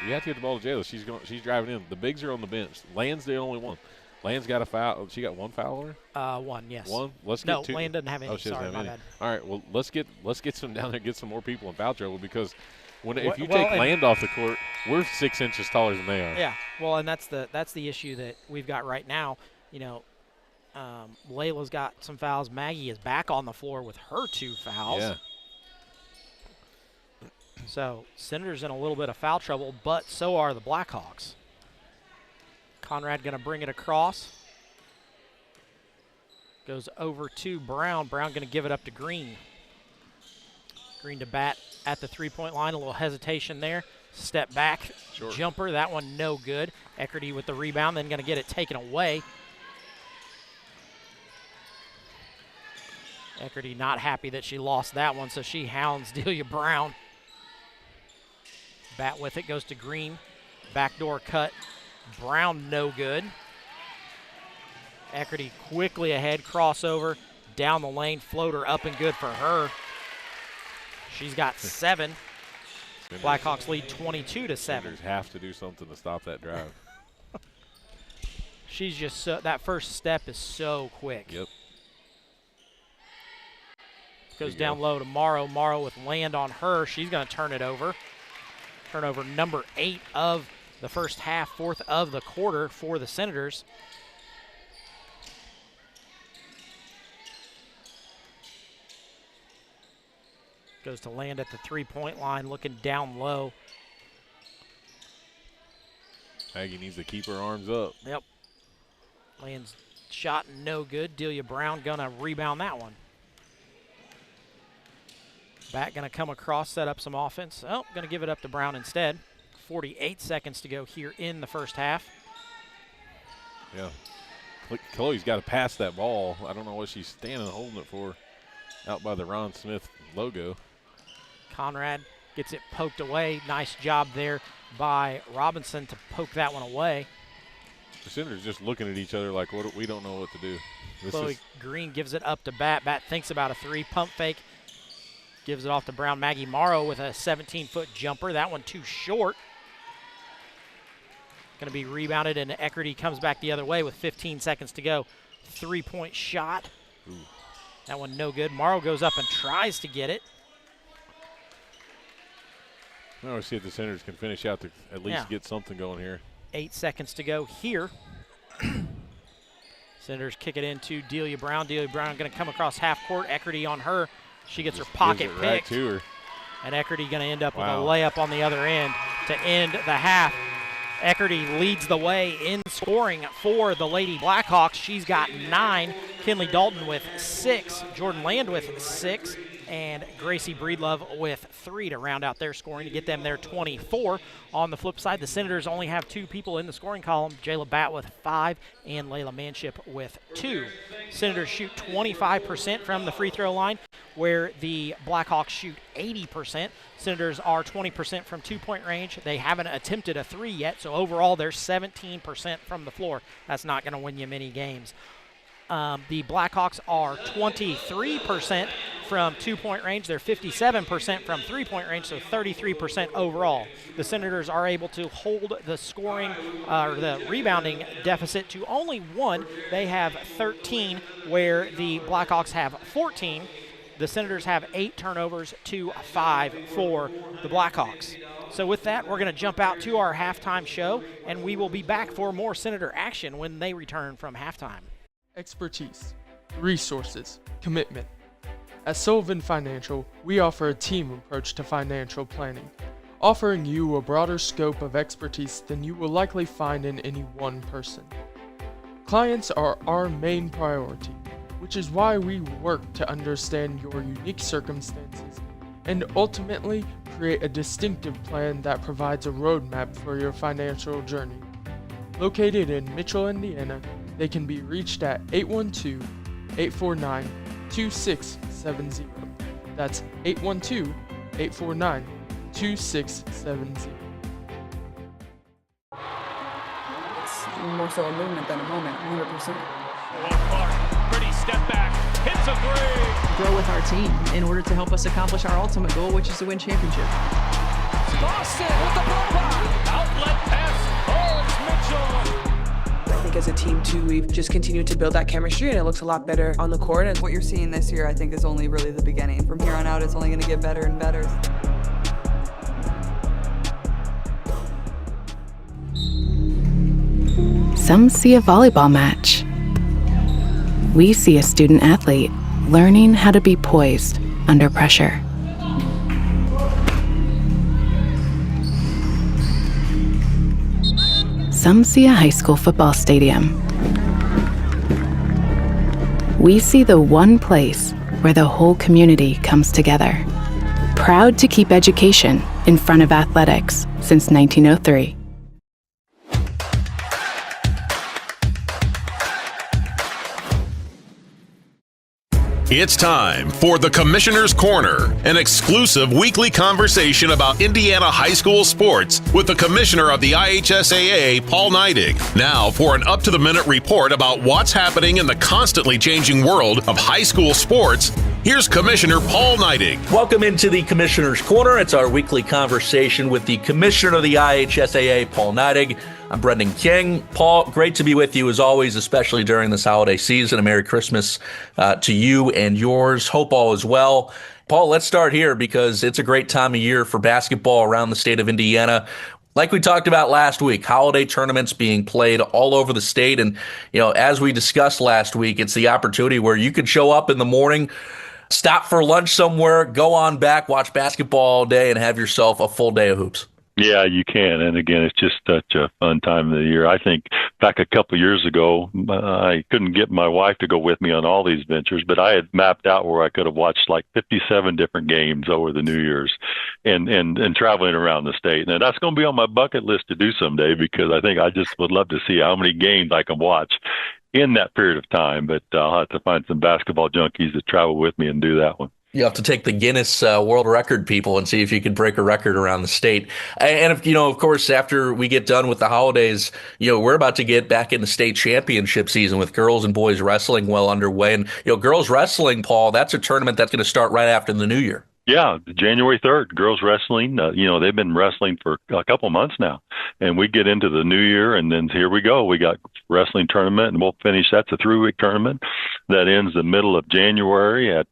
You have to get the ball to Jayla. She's driving in. The bigs are on the bench. Land's the only one. Land's got a foul. She got 1 foul on her? 1, yes. 1? Let's get no, 2. Land doesn't have any. Oh, she doesn't Sorry, have my any. bad. All right, well, let's get some down there, get some more people in foul trouble because if you take Land off the court, we're 6 inches taller than they are. Yeah, well, and that's the issue that we've got right now. Layla's got some fouls. Maggie is back on the floor with her 2 fouls. Yeah. So Senators in a little bit of foul trouble, but so are the Blackhawks. Conrad going to bring it across. Goes over to Brown. Brown going to give it up to Green. Green to bat at the 3-point line. A little hesitation there. Step back. Short. Jumper. That one no good. Eckerty with the rebound. Then going to get it taken away. Eckerty not happy that she lost that one, so she hounds Delia Brown. Bat with it, goes to Green. Backdoor cut. Brown no good. Eckerty quickly ahead, crossover, down the lane, floater up and good for her. She's got 7. Blackhawks lead 22-7. Senators have to do something to stop that drive. She's just that first step is so quick. Yep. Goes down low to Morrow. Morrow with Land on her. She's going to turn it over. Turnover number 8 of the first half, 4th of the quarter for the Senators. Goes to Land at the 3-point line, looking down low. Maggie needs to keep her arms up. Yep. Land's shot no good. Delia Brown gonna rebound that one. Back gonna come across, set up some offense. Oh, gonna give it up to Brown instead. 48 seconds to go here in the first half. Yeah. Chloe's got to pass that ball. I don't know what she's standing holding it for out by the Ron Smith logo. Conrad gets it poked away. Nice job there by Robinson to poke that one away. The Senators just looking at each other like we don't know what to do. Chloe Green gives it up to Bat. Bat thinks about a 3. Pump fake. Gives it off to Brown. Maggie Morrow with a 17-foot jumper. That one too short. Going to be rebounded, and Eckerty comes back the other way with 15 seconds to go. 3-point shot. Ooh. That one no good. Morrow goes up and tries to get it. I want to see if the Senators can finish out to at least get something going here. 8 seconds to go here. Senators kick it into Delia Brown. Delia Brown going to come across half court. Eckerty on her. She gets her pocket picked. Right to her. And Eckerty going to end up with a layup on the other end to end the half. Eckerty leads the way in scoring for the Lady Blackhawks. She's got 9. Kinley Dalton with 6. Jordan Land with 6. and Gracie Breedlove with 3 to round out their scoring to get them their 24. On the flip side, the Senators only have 2 people in the scoring column, Jayla Batt with 5 and Layla Manship with 2. Senators shoot 25% from the free throw line, where the Blackhawks shoot 80%. Senators are 20% from 2-point range. They haven't attempted a 3 yet, so overall they're 17% from the floor. That's not going to win you many games. The Blackhawks are 23% from 2-point range. They're 57% from 3-point range, so 33% overall. The Senators are able to hold the scoring or the rebounding deficit to only 1. They have 13, where the Blackhawks have 14. The Senators have 8 turnovers to 5 for the Blackhawks. So with that, we're going to jump out to our halftime show, and we will be back for more Senator action when they return from halftime. Expertise, resources, commitment. At Sullivan Financial, we offer a team approach to financial planning, offering you a broader scope of expertise than you will likely find in any one person. Clients are our main priority, which is why we work to understand your unique circumstances and ultimately create a distinctive plan that provides a roadmap for your financial journey. Located in Mitchell, Indiana, they can be reached at 812-849-2670. That's 812-849-2670. It's more so a movement than a moment, 100%. Pretty step back, hits a 3. Grow with our team in order to help us accomplish our ultimate goal, which is to win championship. Boston with the block. Outlet pass, holds Mitchell. I think as a team too, we've just continued to build that chemistry, and it looks a lot better on the court. And what you're seeing this year, I think, is only really the beginning. From here on out, it's only going to get better and better. Some see a volleyball match. We see a student athlete learning how to be poised under pressure. Some see a high school football stadium. We see the one place where the whole community comes together. Proud to keep education in front of athletics since 1903. It's time for the Commissioner's Corner, an exclusive weekly conversation about Indiana high school sports with the Commissioner of the IHSAA, Paul Neidig. Now for an up-to-the-minute report about what's happening in the constantly changing world of high school sports, here's Commissioner Paul Neidig. Welcome into the Commissioner's Corner. It's our weekly conversation with the Commissioner of the IHSAA, Paul Neidig. I'm Brendan King. Paul, great to be with you as always, especially during this holiday season. A Merry Christmas to you and yours. Hope all is well. Paul, let's start here because it's a great time of year for basketball around the state of Indiana. Like we talked about last week, holiday tournaments being played all over the state. And, you know, as we discussed last week, it's the opportunity where you could show up in the morning, stop for lunch somewhere, go on back, watch basketball all day, and have yourself a full day of hoops. Yeah, you can. And again, it's just such a fun time of the year. I think back a couple of years ago, I couldn't get my wife to go with me on all these ventures, but I had mapped out where I could have watched like 57 different games over the New Year's and traveling around the state. Now, that's going to be on my bucket list to do someday because I think I just would love to see how many games I can watch in that period of time. But I'll have to find some basketball junkies to travel with me and do that one. You have to take the Guinness World Record people and see if you can break a record around the state. And, if, you know, of course, after we get done with the holidays, you know, we're about to get back into state championship season with girls and boys wrestling well underway. And, you know, girls wrestling, Paul, that's a tournament that's going to start right after the new year. Yeah, January 3rd, girls wrestling. You know, they've been wrestling for a couple months now. And we get into the new year, and then here we go. We got wrestling tournament, and we'll finish. That's a 3-week tournament that ends the middle of January at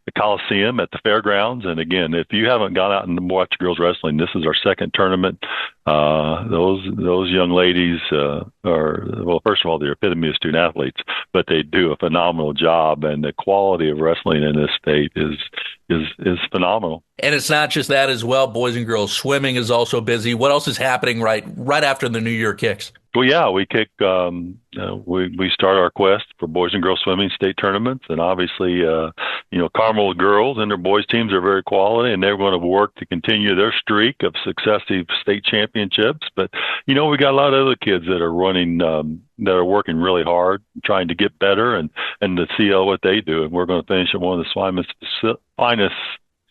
the Coliseum at the fairgrounds. And again, if you haven't gone out and watched girls wrestling, this is our second tournament. Those young ladies are, well, first of all, they're epitome of student athletes, but they do a phenomenal job, and the quality of wrestling in this state is phenomenal. And it's not just that as well. Boys and girls swimming is also busy. What else is happening right after the new year kicks? Well, yeah, we kick. We start our quest for boys and girls swimming state tournaments, and obviously Carmel girls and their boys teams are very quality, and they're going to work to continue their streak of successive state championships. But, we got a lot of other kids that are running, that are working really hard, trying to get better and to see what they do. And we're going to finish at one of the finest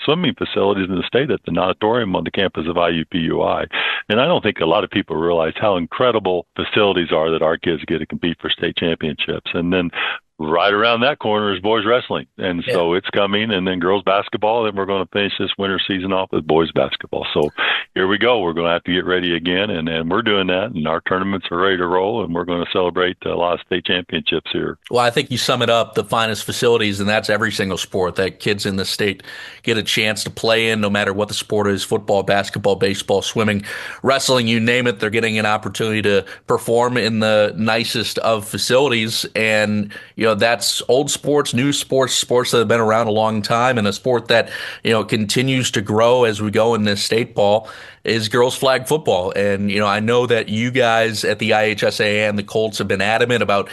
swimming facilities in the state at the Natatorium on the campus of IUPUI. And I don't think a lot of people realize how incredible facilities are that our kids get to compete for state championships. And then right around that corner is boys wrestling. And so it's coming, and then girls basketball. And we're going to finish this winter season off with boys basketball. So here we go. We're going to have to get ready again. And we're doing that. And our tournaments are ready to roll. And we're going to celebrate a lot of state championships here. Well, I think you sum it up, the finest facilities, and that's every single sport that kids in the state get a chance to play in, no matter what the sport is: football, basketball, baseball, swimming, wrestling, you name it. They're getting an opportunity to perform in the nicest of facilities. And, that's old sports, new sports that have been around a long time, and a sport that, continues to grow as we go in this state, Paul, is girls flag football. And, I know that you guys at the IHSAA and the Colts have been adamant about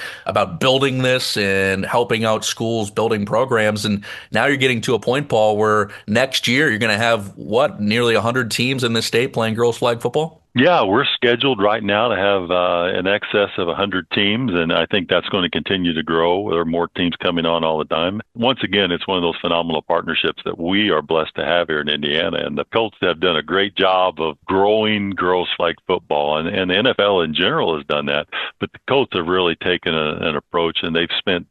building this and helping out schools, building programs. And now you're getting to a point, Paul, where next year you're going to have, nearly 100 teams in this state playing girls flag football? Yeah, we're scheduled right now to have in excess of 100 teams, and I think that's going to continue to grow. There are more teams coming on all the time. Once again, it's one of those phenomenal partnerships that we are blessed to have here in Indiana, and the Colts have done a great job of growing girls flag football, and the NFL in general has done that, but the Colts have really taken an approach, and they've spent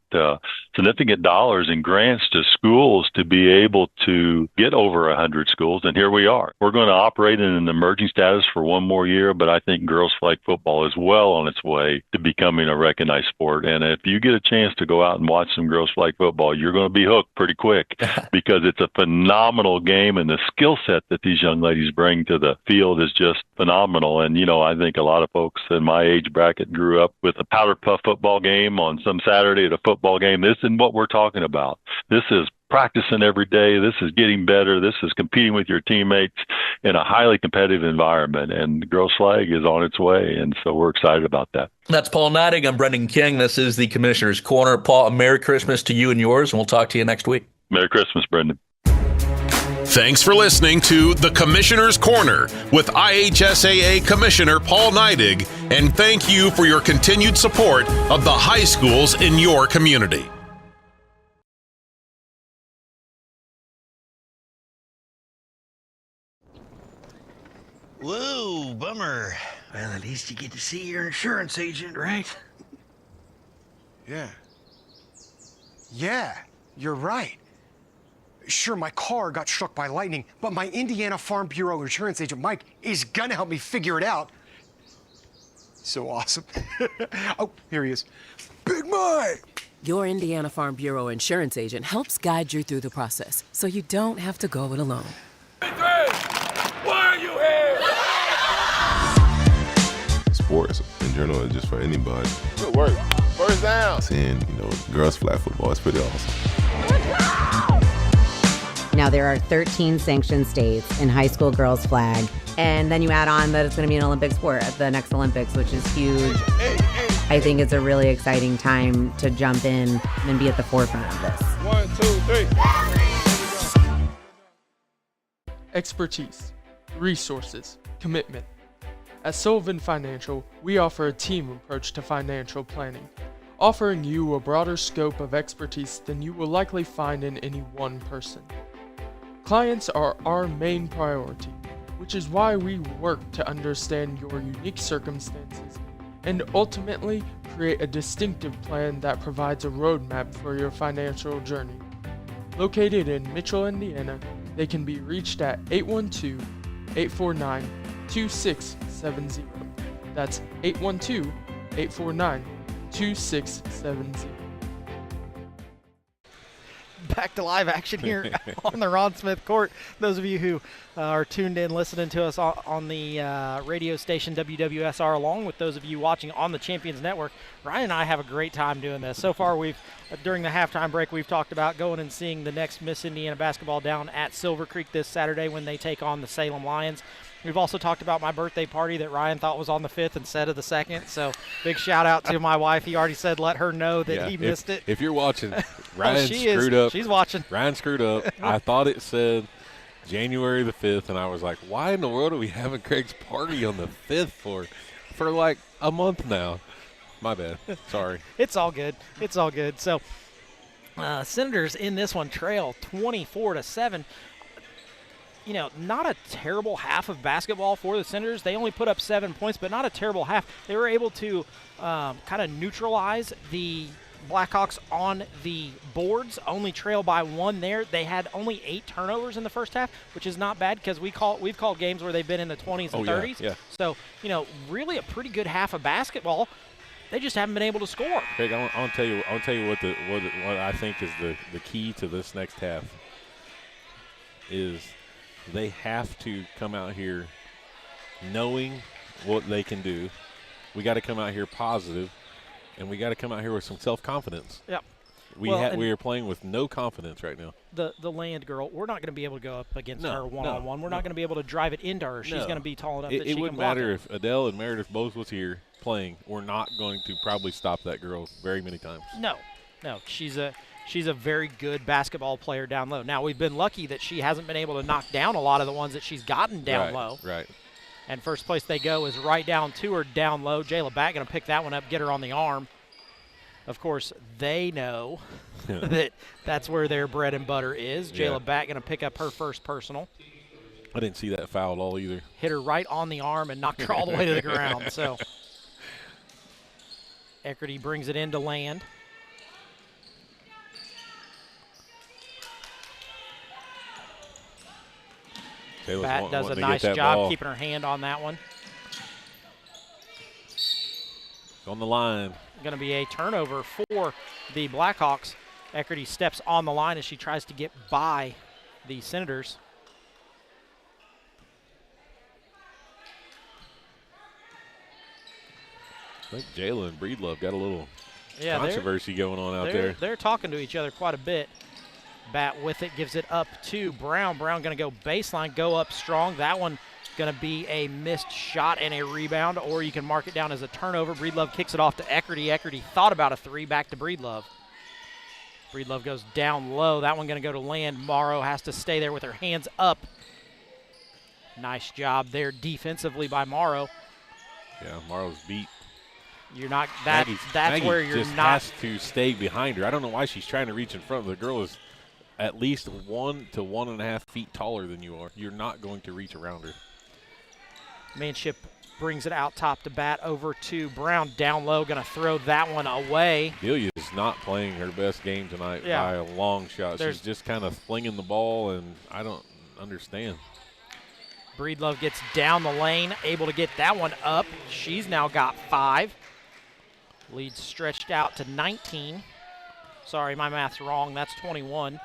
significant dollars in grants to schools to be able to get over 100 schools, and here we are. We're going to operate in an emerging status for one more year, but I think girls flag football is well on its way to becoming a recognized sport. And if you get a chance to go out and watch some girls flag football, you're going to be hooked pretty quick because it's a phenomenal game, and the skill set that these young ladies bring to the field is just phenomenal. And, I think a lot of folks in my age bracket grew up with a powder puff football game on some Saturday at a football game. This isn't what we're talking about. This is practicing every day. This is getting better. This is competing with your teammates in a highly competitive environment, and girls flag is on its way, and so we're excited about that. That's Paul Neidig. I'm Brendan King. This is the Commissioner's Corner. Paul, a Merry Christmas to you and yours, and we'll talk to you next week. Merry Christmas, Brendan. Thanks for listening to The Commissioner's Corner with IHSAA Commissioner Paul Neidig, and thank you for your continued support of the high schools in your community. Whoa, bummer. Well, at least you get to see your insurance agent, right? Yeah. Yeah, you're right. Sure, my car got struck by lightning, but my Indiana Farm Bureau insurance agent, Mike, is gonna help me figure it out. So awesome. Oh, here he is. Big Mike! Your Indiana Farm Bureau insurance agent helps guide you through the process, so you don't have to go it alone. Why are you here? Sports in general is just for anybody. Good work. First down. Seeing, girls flag football is pretty awesome. Now, there are 13 sanctioned states in high school girls flag, and then you add on that it's going to be an Olympic sport at the next Olympics, which is huge. I think it's a really exciting time to jump in and be at the forefront of this. 1, 2, 3. Expertise, resources, commitment. At Sullivan Financial, we offer a team approach to financial planning, offering you a broader scope of expertise than you will likely find in any one person. Clients are our main priority, which is why we work to understand your unique circumstances and ultimately create a distinctive plan that provides a roadmap for your financial journey. Located in Mitchell, Indiana, they can be reached at 812-849-2670. That's 812-849-2670. Back to live action here on the Ron Smith Court. Those of you who are tuned in listening to us on the radio station WWSR, along with those of you watching on the Champions Network, Ryan and I have a great time doing this. So far, during the halftime break, we've talked about going and seeing the next Miss Indiana basketball down at Silver Creek this Saturday when they take on the Salem Lions. We've also talked about my birthday party that Ryan thought was on the 5th instead of the 2nd. So big shout out to my wife. He already said let her know that he missed it. If you're watching, Ryan screwed up. She's watching. Ryan screwed up. I thought it said January the 5th, and I was like, why in the world are we having Craig's party on the 5th for like a month now? My bad. Sorry. It's all good. It's all good. So Senators in this one trail 24-7. You know, not a terrible half of basketball for the Senators. They only put up 7 points, but not a terrible half. They were able to kind of neutralize the Blackhawks on the boards, only trail by 1 there. They had only 8 turnovers in the first half, which is not bad because we've called games where they've been in the 20s and 30s. Yeah. So, you know, really a pretty good half of basketball. They just haven't been able to score. Craig, I'll tell you what I think is the key to this next half is they have to come out here knowing what they can do. We got to come out here positive, and we got to come out here with some self-confidence. Yep. We are playing with no confidence right now. The Land girl, we're not going to be able to go up against her one-on-one. We're not going to be able to drive it into her. She's going to be tall enough that she can block it. It wouldn't matter if Adele and Meredith both was here playing. We're not going to probably stop that girl very many times. No. She's a very good basketball player down low. Now, we've been lucky that she hasn't been able to knock down a lot of the ones that she's gotten down low. Right. And first place they go is right down to her down low. Jayla Batt going to pick that one up, get her on the arm. Of course, they know that that's where their bread and butter is. Jayla Batt going to pick up her first personal. I didn't see that foul at all either. Hit her right on the arm and knocked her all the way to the ground. So Eckerty brings it into Land. Batt does a nice job keeping her hand on that one. On the line. Going to be a turnover for the Blackhawks. Eckerty steps on the line as she tries to get by the Senators. I think Jayla and Breedlove got a little controversy going on out there. They're talking to each other quite a bit. Batt with it, gives it up to Brown. Brown going to go baseline, go up strong. That one going to be a missed shot and a rebound, or you can mark it down as a turnover. Breedlove kicks it off to Eckerty. Eckerty thought about a 3, back to Breedlove. Breedlove goes down low. That one going to go to Land. Morrow has to stay there with her hands up. Nice job there defensively by Morrow. Yeah, Morrow's beat. You're not that's Maggie where you're just not has to stay behind her. I don't know why she's trying to reach in front. The girl is at least 1 to 1.5 feet taller than you are. You're not going to reach around her. Manship brings it out top to Batt over to Brown. Down low, going to throw that one away. Delia is not playing her best game tonight by a long shot. She's just kind of flinging the ball, and I don't understand. Breedlove gets down the lane, able to get that one up. She's now got 5. Lead stretched out to 19. Sorry, my math's wrong. That's 21.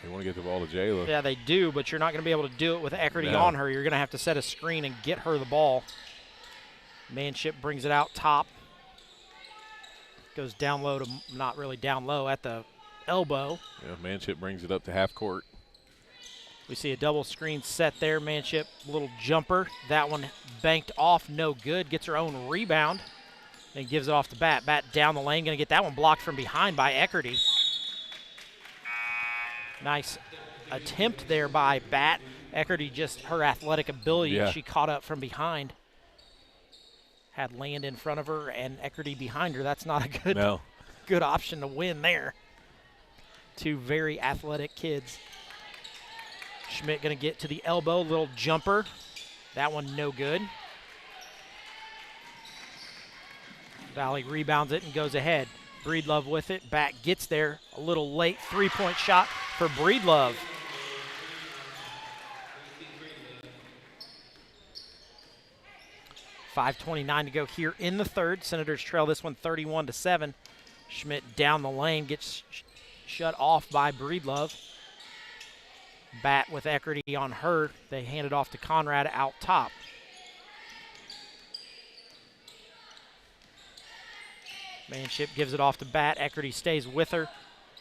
They want to get the ball to Jayla. Yeah, they do, but you're not going to be able to do it with Eckerty on her. You're going to have to set a screen and get her the ball. Manship brings it out top. Goes down low to, not really down low, at the elbow. Yeah, Manship brings it up to half court. We see a double screen set there. Manship, little jumper. That one banked off, no good. Gets her own rebound and gives it off to Batt. Batt down the lane, going to get that one blocked from behind by Eckerty. Nice attempt there by Batt. Eckerty, just her athletic ability, she caught up from behind. Had Land in front of her and Eckerty behind her. That's not a good option to win there. 2 very athletic kids. Schmidt going to get to the elbow, little jumper. That one no good. Valley rebounds it and goes ahead. Breedlove with it. Batt gets there a little late. 3-point shot for Breedlove. .5:29 to go here in the third. Senators trail this one 31-7. Schmidt down the lane, gets shut off by Breedlove. Batt with Eckerty on her. They hand it off to Conrad out top. Manship gives it off to Batt. Eckerty stays with her.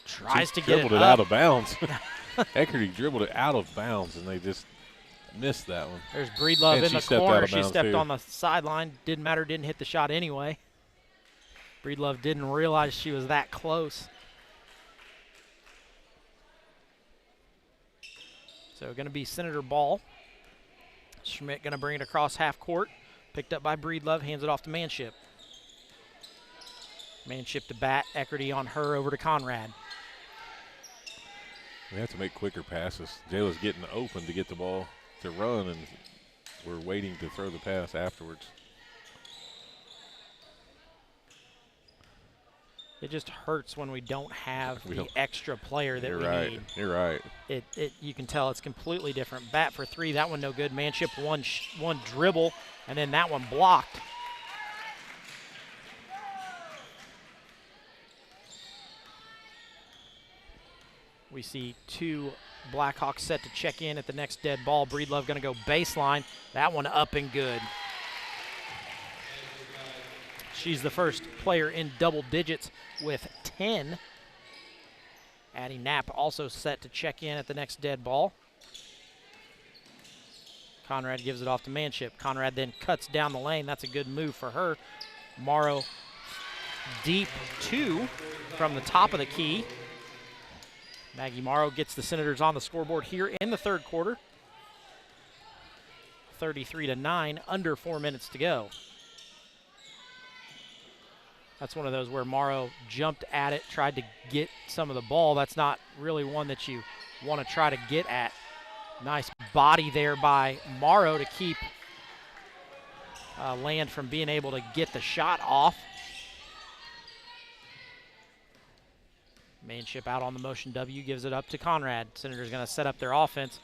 Tries to get it out of bounds. Eckerty dribbled it out of bounds, and they just missed that one. There's Breedlove in the corner. She stepped too. on the sideline. Didn't matter. Didn't hit the shot anyway. Breedlove didn't realize she was that close. So going to be Senator Ball. Schmidt going to bring it across half court. Picked up by Breedlove. Hands it off to Manship. Manship to Bat. Eckerty on her over to Conrad. We have to make quicker passes. Jayla's getting open to get the ball to run, and we're waiting to throw the pass afterwards. It just hurts when we don't have the extra player that we need. You're right. You can tell it's completely different. Bat for three. That one no good. Manship one dribble, and then that one blocked. We see two Blackhawks set to check in at the next dead ball. Breedlove going to go baseline. That one up and good. She's the first player in double digits with 10. Addie Knapp also set to check in at the next dead ball. Conrad gives it off to Manship. Conrad then cuts down the lane. That's a good move for her. Morrow deep two from the top of the key. Maggie Morrow gets the Senators on the scoreboard here in the third quarter. 33-9, under 4 minutes to go. That's one of those where Morrow jumped at it, tried to get some of the ball. That's not really one that you want to try to get at. Nice body there by Morrow to keep Land from being able to get the shot off. Manship out on the motion W, gives it up to Conrad. Senators going to set up their offense.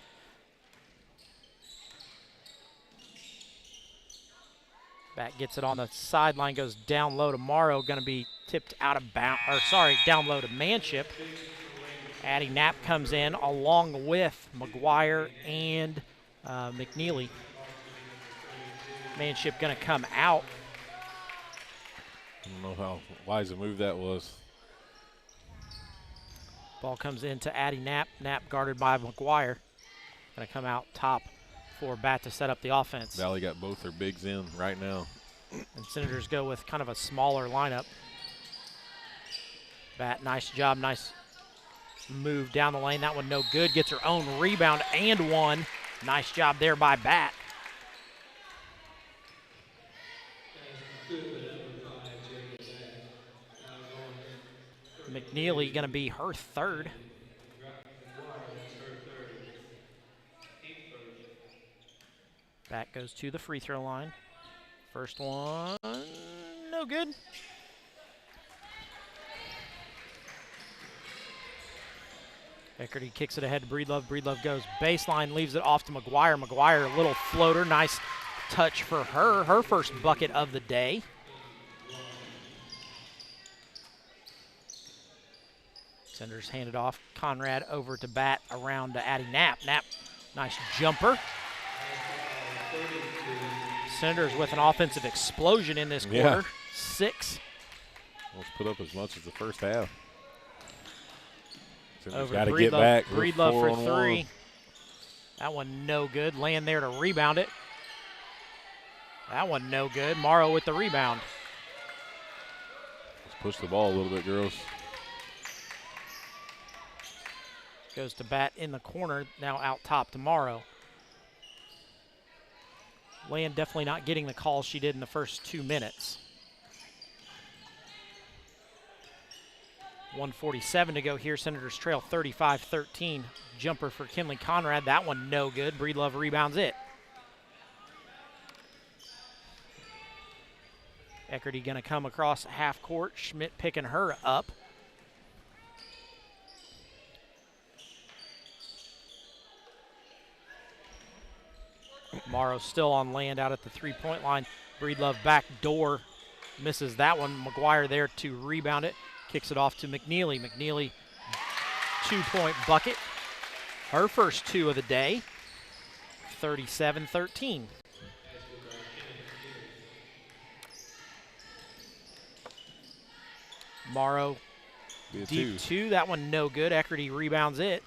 Bat gets it on the sideline, goes down low to Morrow, going to be tipped out of bounds, or sorry, down low to Manship. Addie Knapp comes in along with McGuire and McNeely. Manship going to come out. I don't know how wise a move that was. Ball comes in to Addie Knapp. Knapp guarded by McGuire. Going to come out top for Bat to set up the offense. Valley got both their bigs in right now. And Senators go with kind of a smaller lineup. Bat, nice job, nice move down the lane. That one no good. Gets her own rebound and one. Nice job there by Bat. McNeely going to be her third. Back goes to the free throw line. First one, no good. Eckerty kicks it ahead to Breedlove. Breedlove goes baseline, leaves it off to McGuire. McGuire, a little floater, nice touch for her. Her first bucket of the day. Senators hand it off. Conrad over to Bat, around to Addie Knapp. Knapp, nice jumper. Senators with an offensive explosion in this quarter. Yeah. 6. Let's put up as much as the first half. Over got to Breedlove. get back. Breedlove for 3. That one no good. Land there to rebound it. That one no good. Morrow with the rebound. Let's push the ball a little bit, girls. Goes to Bat in the corner. Now out top to Morrow. Land definitely not getting the call she did in the first 2 minutes. 1:47 to go here. Senators trail 35-13. Jumper for Kinley Conrad. That one no good. Breedlove rebounds it. Eckerty going to come across half court. Schmidt picking her up. Morrow still on Land out at the three-point line. Breedlove back door. Misses that one. McGuire there to rebound it. Kicks it off to McNeely. McNeely, 2-point bucket. Her first 2 of the day. 37-13. Morrow, deep 2. That one no good. Eckerty rebounds it.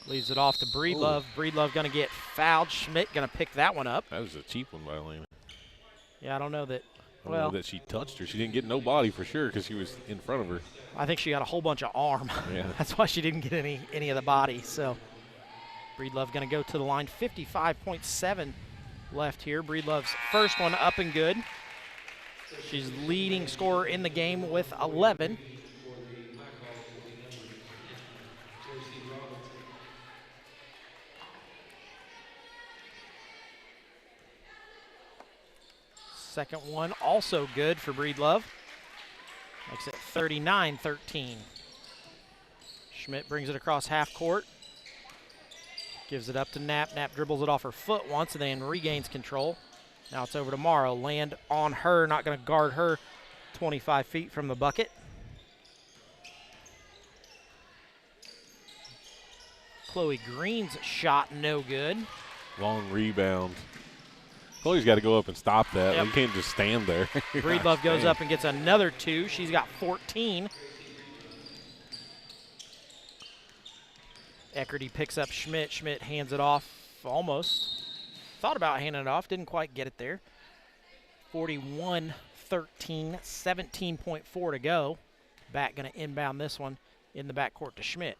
Leaves it off to Breedlove. Breedlove going to get fouled. Schmidt going to pick that one up. That was a cheap one by Lena. Yeah, I don't know that. I don't know that she touched her. She didn't get no body for sure because she was in front of her. I think she got a whole bunch of arm. Yeah. That's why she didn't get any of the body. So Breedlove going to go to the line. 55.7 left here. Breedlove's first one up and good. She's leading scorer in the game with 11. Second one also good for Breedlove. Makes it 39-13. Schmidt brings it across half court. Gives it up to Knapp. Knapp dribbles it off her foot once and then regains control. Now it's over to Morrow. Land on her, not going to guard her 25 feet from the bucket. Chloe Green's shot no good. Long rebound. Chloe's got to go up and stop that. Yep. You can't just stand there. Breedlove goes up and gets another 2. She's got 14. Eckerty picks up Schmidt. Schmidt hands it off almost. Thought about handing it off. Didn't quite get it there. 41-13. 17.4 to go. Back going to inbound this one in the backcourt to Schmidt.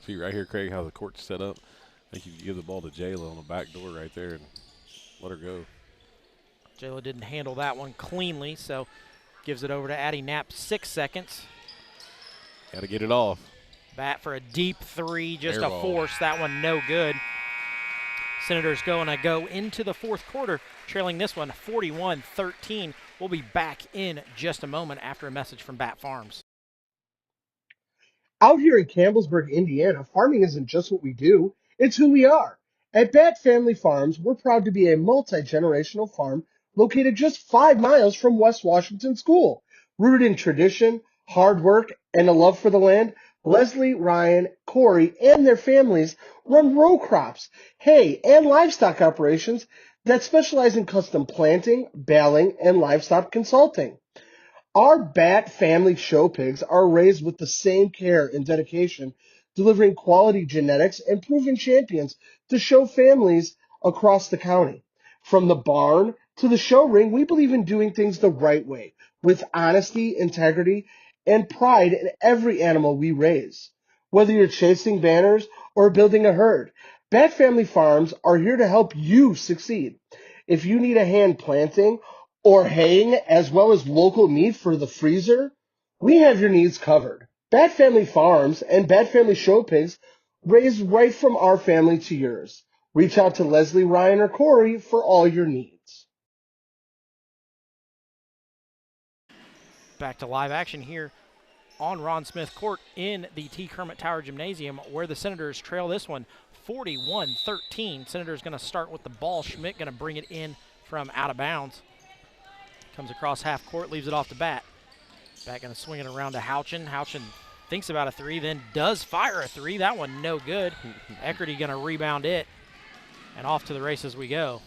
See right here, Craig, how the court's set up. I think you give the ball to Jayla on the back door right there and let her go. Jayla didn't handle that one cleanly, so gives it over to Addie Knapp. 6 seconds. Got to get it off. Bat for a deep 3, just Air a ball. force. That one no good. Senators go into the fourth quarter, trailing this one 41-13. We'll be back in just a moment after a message from Bat Farms. Out here in Campbellsburg, Indiana, farming isn't just what we do, it's who we are. At Bat Family Farms, we're proud to be a multi-generational farm located just 5 miles from West Washington School. Rooted in tradition, hard work, and a love for the land, Leslie, Ryan, Corey, and their families run row crops, hay, and livestock operations that specialize in custom planting, baling, and livestock consulting. Our Bat family show pigs are raised with the same care and dedication, delivering quality genetics and proven champions to show families across the county. From the barn to the show ring, we believe in doing things the right way, with honesty, integrity, and pride in every animal we raise. Whether you're chasing banners or building a herd, Bat Family Farms are here to help you succeed. If you need a hand planting or haying, as well as local meat for the freezer, we have your needs covered. Bat Family Farms and Bat Family Show Pigs raised right from our family to yours. Reach out to Leslie, Ryan, or Corey for all your needs. Back to live action here on Ron Smith Court in the T. Kermit Tower Gymnasium, where the Senators trail this one 41-13. Senators going to start with the ball. Schmidt going to bring it in from out of bounds. Comes across half court, leaves it off to Bat. Bat going to swing it around to Houchin. Houchin thinks about a 3, then does fire a 3. That one no good. Eckerty going to rebound it, and off to the races we go.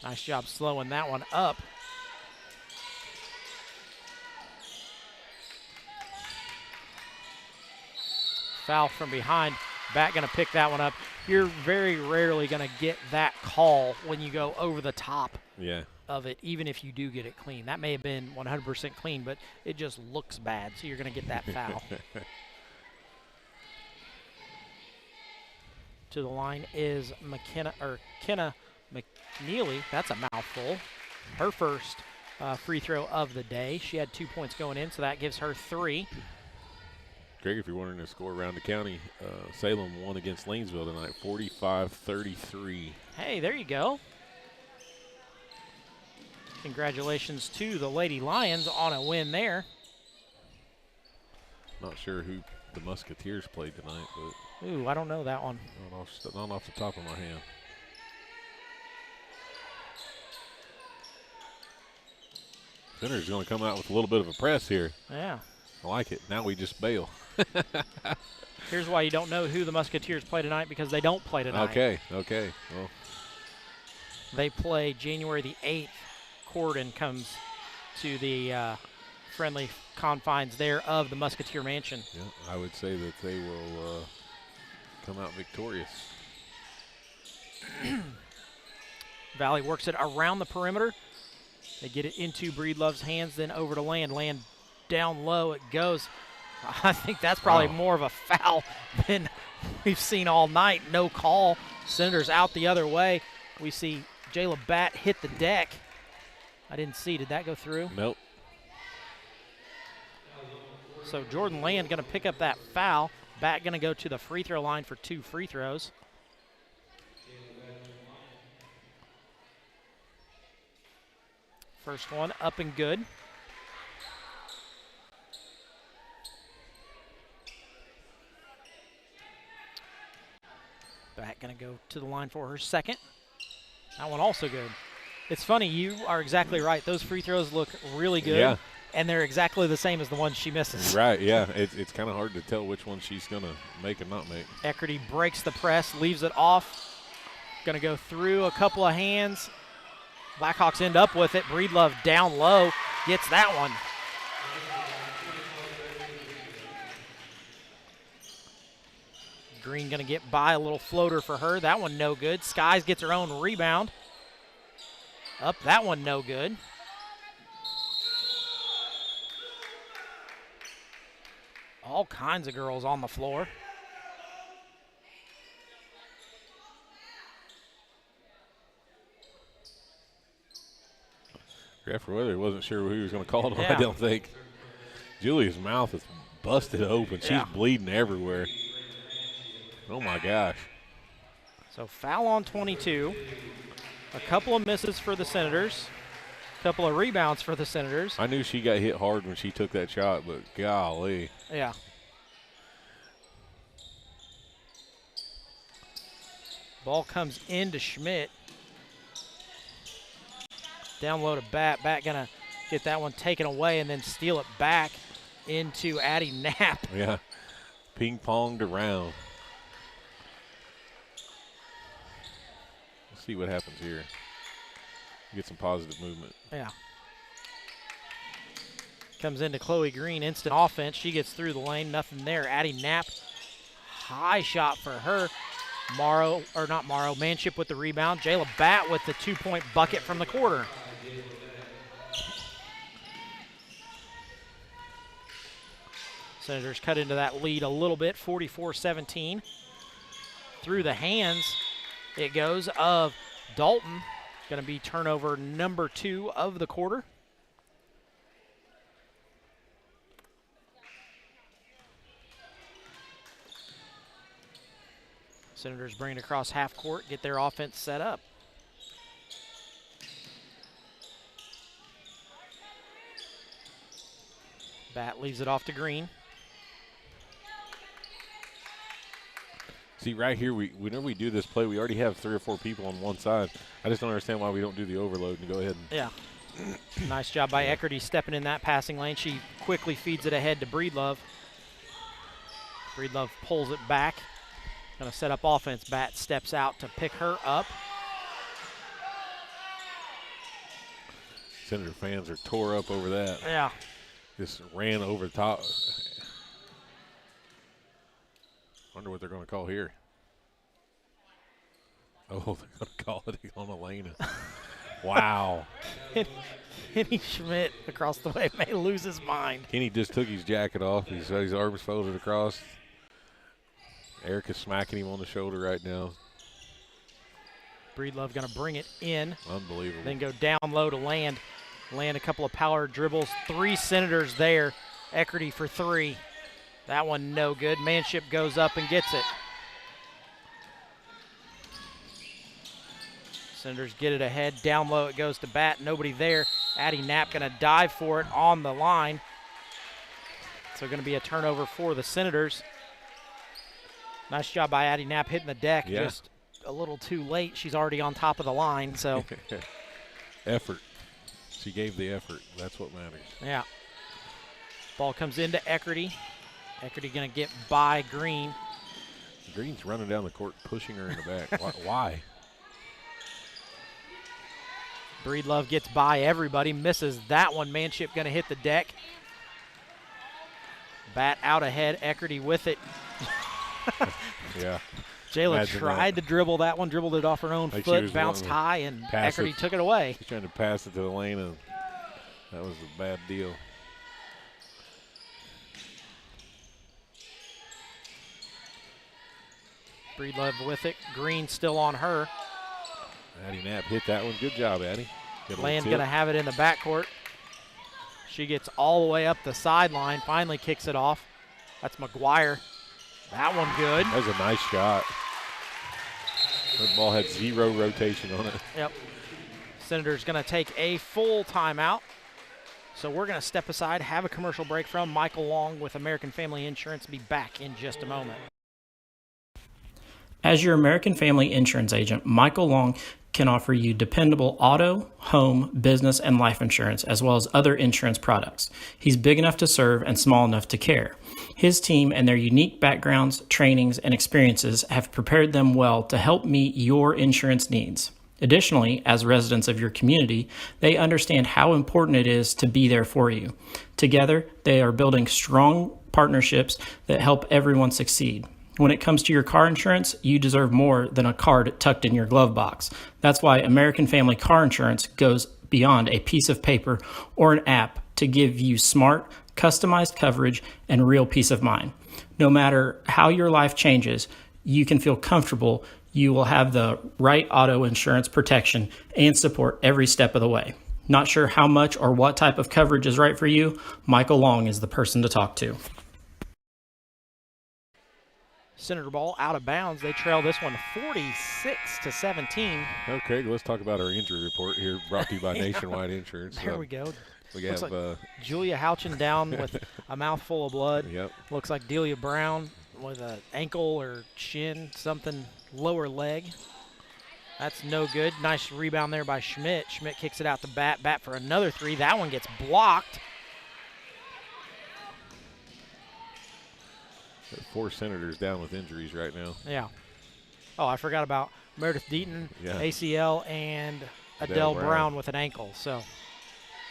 Nice job slowing that one up. Foul from behind. Bat going to pick that one up. You're very rarely going to get that call when you go over the top of it, even if you do get it clean. That may have been 100% clean, but it just looks bad, so you're going to get that foul. To the line is Kenna McNeely. That's a mouthful. Her first free throw of the day. She had 2 points going in, so that gives her 3. Greg, if you're wondering the score around the county, Salem won against Lanesville tonight, 45-33. Hey, there you go. Congratulations to the Lady Lions on a win there. Not sure who the Musketeers played tonight, but ooh, I don't know that one. Not off the top of my hand. Senators going to come out with a little bit of a press here. Yeah. I like it. Now we just bail. Here's why you don't know who the Musketeers play tonight, because they don't play tonight. Okay. Well, they play January the 8th. Corden comes to the friendly confines there of the Musketeer Mansion. Yeah, I would say that they will come out victorious. Valley works it around the perimeter. They get it into Breedlove's hands, then over to Land. Land down low, it goes. I think that's probably more of a foul than we've seen all night. No call. Senators out the other way. We see Jayla Batt hit the deck. I didn't see. Did that go through? Nope. So Jordan Land going to pick up that foul. Batt going to go to the free throw line for 2 free throws. First one up and good. Batt going to go to the line for her second. That one also good. It's funny, you are exactly right. Those free throws look really good. Yeah. And they're exactly the same as the ones she misses. Right, yeah. It's kind of hard to tell which one she's going to make and not make. Eckerty breaks the press, leaves it off. Going to go through a couple of hands. Blackhawks end up with it. Breedlove down low, gets that one. Green going to get by, a little floater for her. That one no good. Skies gets her own rebound. Up, that one no good. All kinds of girls on the floor. Ref Weather wasn't sure who he was going to call it on, I don't think. Julia's mouth is busted open. She's bleeding everywhere. Oh, my gosh. So foul on 22. A couple of misses for the Senators. A couple of rebounds for the Senators. I knew she got hit hard when she took that shot, but golly. Yeah. Ball comes into Schmidt. Down low to Batt. Batt going to get that one taken away and then steal it back into Addie Knapp. Yeah. Ping-ponged around. Let's see what happens here. Get some positive movement. Yeah. Comes into Chloe Green. Instant offense. She gets through the lane. Nothing there. Addie Knapp. High shot for her. Manship with the rebound. Jayla Batt with the 2-point bucket from the quarter. Senators cut into that lead a little bit, 44-17. Through the hands it goes of Dalton. Going to be turnover number 2 of the quarter. Senators bring it across half court, get their offense set up. Batt leaves it off to Green. See, right here, whenever we do this play, we already have 3 or 4 people on one side. I just don't understand why we don't do the overload and go ahead and. Yeah. Nice job by Eckerty stepping in that passing lane. She quickly feeds it ahead to Breedlove. Breedlove pulls it back. Going to set up offense. Batt steps out to pick her up. Senator fans are tore up over that. Yeah. Just ran over the top. Wonder what they're going to call here. Oh, they're going to call it on Elena. Wow. Kenny Schmidt across the way may lose his mind. Kenny just took his jacket off. He's got his arms folded across. Erica's smacking him on the shoulder right now. Breedlove going to bring it in. Unbelievable. Then go down low to Land. Land a couple of power dribbles. 3 Senators there. Eckerty for 3. That one no good. Manship goes up and gets it. Senators get it ahead. Down low it goes to Batt. Nobody there. Addie Knapp going to dive for it on the line. So going to be a turnover for the Senators. Nice job by Addie Knapp hitting the deck. Yeah. Just a little too late. She's already on top of the line. So effort. She gave the effort. That's what matters. Yeah. Ball comes into Eckerty. Eckerty going to get by Green. Green's running down the court, pushing her in the back. Why? Breedlove gets by everybody, misses that one. Manship going to hit the deck. Batt out ahead. Eckerty with it. Yeah. Jayla tried to dribble that one, dribbled it off her own foot, bounced high, and Eckerty took it away. She's trying to pass it to the lane, and that was a bad deal. Breedlove with it. Green still on her. Addie Knapp hit that one. Good job, Addie. Land going to have it in the backcourt. She gets all the way up the sideline, finally kicks it off. That's McGuire. That one good. That was a nice shot. That ball had 0 rotation on it. Yep. Senators going to take a full timeout. So we're going to step aside, have a commercial break from Michael Long with American Family Insurance. Be back in just a moment. As your American Family Insurance agent, Michael Long can offer you dependable auto, home, business, and life insurance, as well as other insurance products. He's big enough to serve and small enough to care. His team and their unique backgrounds, trainings, and experiences have prepared them well to help meet your insurance needs. Additionally, as residents of your community, they understand how important it is to be there for you. Together, they are building strong partnerships that help everyone succeed. When it comes to your car insurance, you deserve more than a card tucked in your glove box. That's why American Family Car Insurance goes beyond a piece of paper or an app to give you smart, customized coverage and real peace of mind. No matter how your life changes, you can feel comfortable you will have the right auto insurance protection and support every step of the way. Not sure how much or what type of coverage is right for you? Michael Long is the person to talk to. Senator ball out of bounds. They trail this one 46-17. Okay, let's talk about our injury report here, brought to you by Nationwide Insurance. There we go. We have like Julia Houchin down with a mouthful of blood. Yep. Looks like Delia Brown with an ankle or shin, something lower leg. That's no good. Nice rebound there by Schmidt. Schmidt kicks it out to Bat. Bat for another three. That one gets blocked. 4 Senators down with injuries right now. Yeah. Oh, I forgot about Meredith Deaton, ACL, and Adele Brown with an ankle. So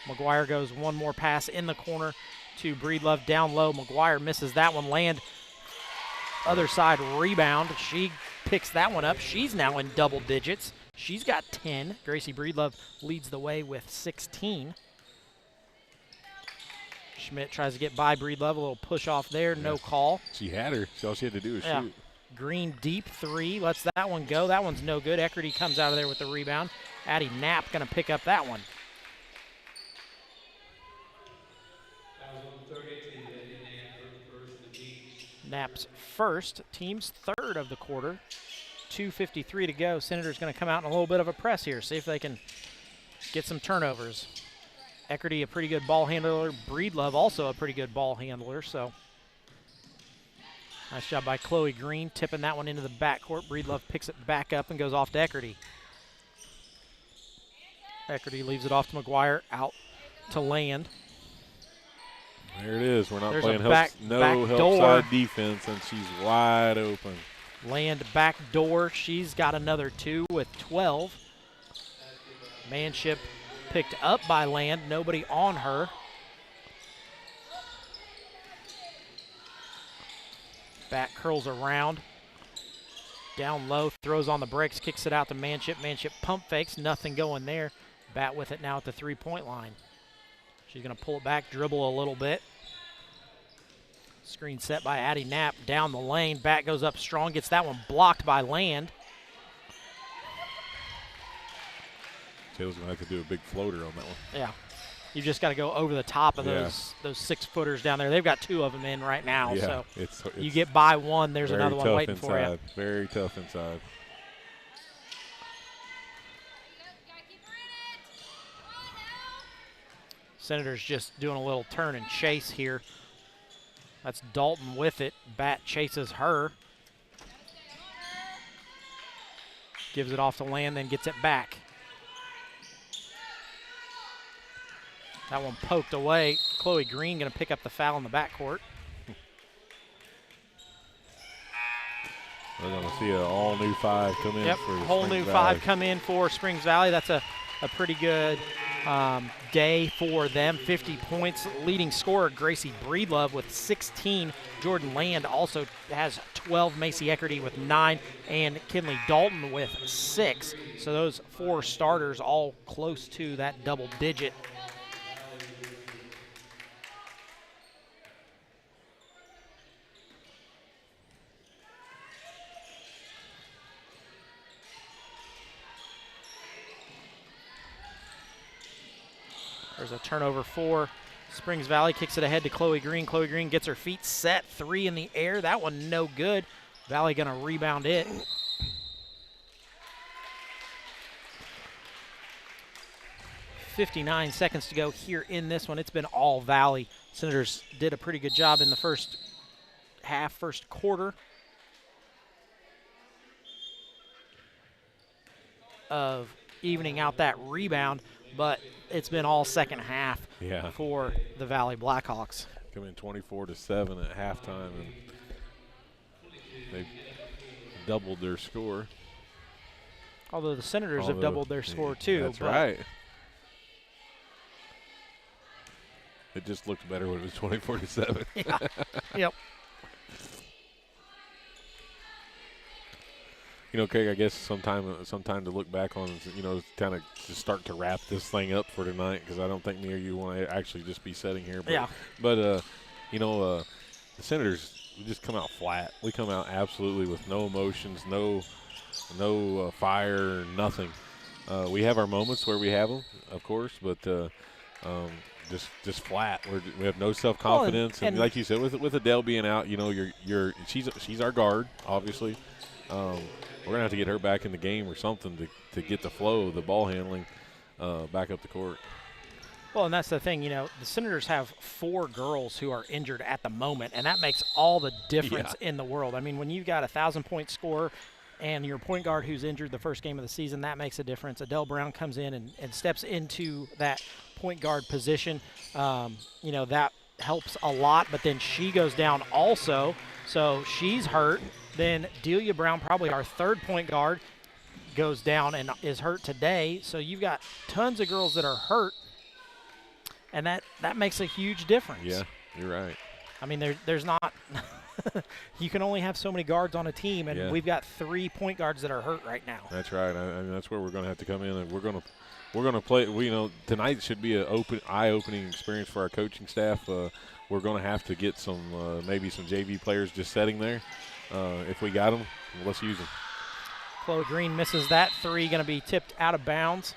McGuire goes one more pass in the corner to Breedlove down low. McGuire misses that one. Land other side rebound. She picks that one up. She's now in double digits. She's got 10. Gracie Breedlove leads the way with 16. Schmidt tries to get by Breedlove, a little push off there, no call. She had her, so all she had to do was shoot. Green deep three, lets that one go. That one's no good. Eckerty comes out of there with the rebound. Addie Knapp going to pick up that one. Knapp's first, team's third of the quarter. 2:53 to go. Senators going to come out in a little bit of a press here, see if they can get some turnovers. Eckerty, a pretty good ball handler. Breedlove, also a pretty good ball handler. So nice job by Chloe Green, tipping that one into the backcourt. Breedlove picks it back up and goes off to Eckerty. Eckerty leaves it off to McGuire, out to Land. There it is. We're not There's playing back help door. side defense, and she's wide open. Land back door. She's got another 2 with 12. Manship picked up by Land. Nobody on her. Back curls around. Down low, throws on the brakes, kicks it out to Manship. Manship pump fakes, nothing going there. Bat with it now at the three-point line. She's going to pull it back, dribble a little bit. Screen set by Addie Knapp down the lane. Bat goes up strong, gets that one blocked by Land. Taylor's going to have to do a big floater on that one. Yeah. You've just got to go over the top of those 6-footers down there. They've got 2 of them in right now. Yeah, so it's you get by one, there's another one waiting inside. for you. Very tough inside. Senators just doing a little turn and chase here. That's Dalton with it. Bat chases her. Gives it off to Land, then gets it back. That one poked away. Chloe Green going to pick up the foul in the backcourt. We're going to see an all-new 5 come in for whole Springs new Valley. 5 come in for Springs Valley. That's a pretty good day for them. 50 points. Leading scorer Gracie Breedlove with 16. Jordan Land also has 12. Macy Eckerty with 9. And Kinley Dalton with 6. So those 4 starters all close to that double digit. There's a turnover for Springs Valley. Kicks it ahead to Chloe Green. Chloe Green gets her feet set. 3 in the air. That one no good. Valley going to rebound it. .59 seconds to go here in this one. It's been all Valley. Senators did a pretty good job in the first half, first quarter of evening out that rebound, but it's been all second half for the Valley Blackhawks. Come in 24-7 at halftime, and they've doubled their score. Although the Senators have doubled their score too. That's right. It just looked better when it was 24-7. Yeah. Yep. You know, Craig, I guess sometime to look back on, you know, kind of to start to wrap this thing up for tonight, because I don't think me or you want to actually just be sitting here. But, But, you know, the Senators, we just come out flat. We come out absolutely with no emotions, no fire, nothing. We have our moments where we have them, of course, but just flat. We have no self-confidence, and like you said, with Adele being out, you know, she's our guard, obviously. We're going to have to get her back in the game or something to get the flow, the ball handling back up the court. Well, and that's the thing, you know, the Senators have 4 girls who are injured at the moment, and that makes all the difference in the world. I mean, when you've got a 1,000-point scorer and your point guard who's injured the first game of the season, that makes a difference. Adele Brown comes in and steps into that point guard position. You know, that helps a lot, but then she goes down also, so she's hurt. Then Delia Brown, probably our 3rd point guard, goes down and is hurt today. So you've got tons of girls that are hurt, and that makes a huge difference. Yeah, you're right. I mean, there's not – you can only have so many guards on a team, and we've got 3 point guards that are hurt right now. That's right. I mean, that's where we're going to have to come in, and we're going to play. You know, tonight should be an eye-opening experience for our coaching staff. We're going to have to get some maybe some JV players just sitting there. If we got them, let's use them. Chloe Green misses that 3, going to be tipped out of bounds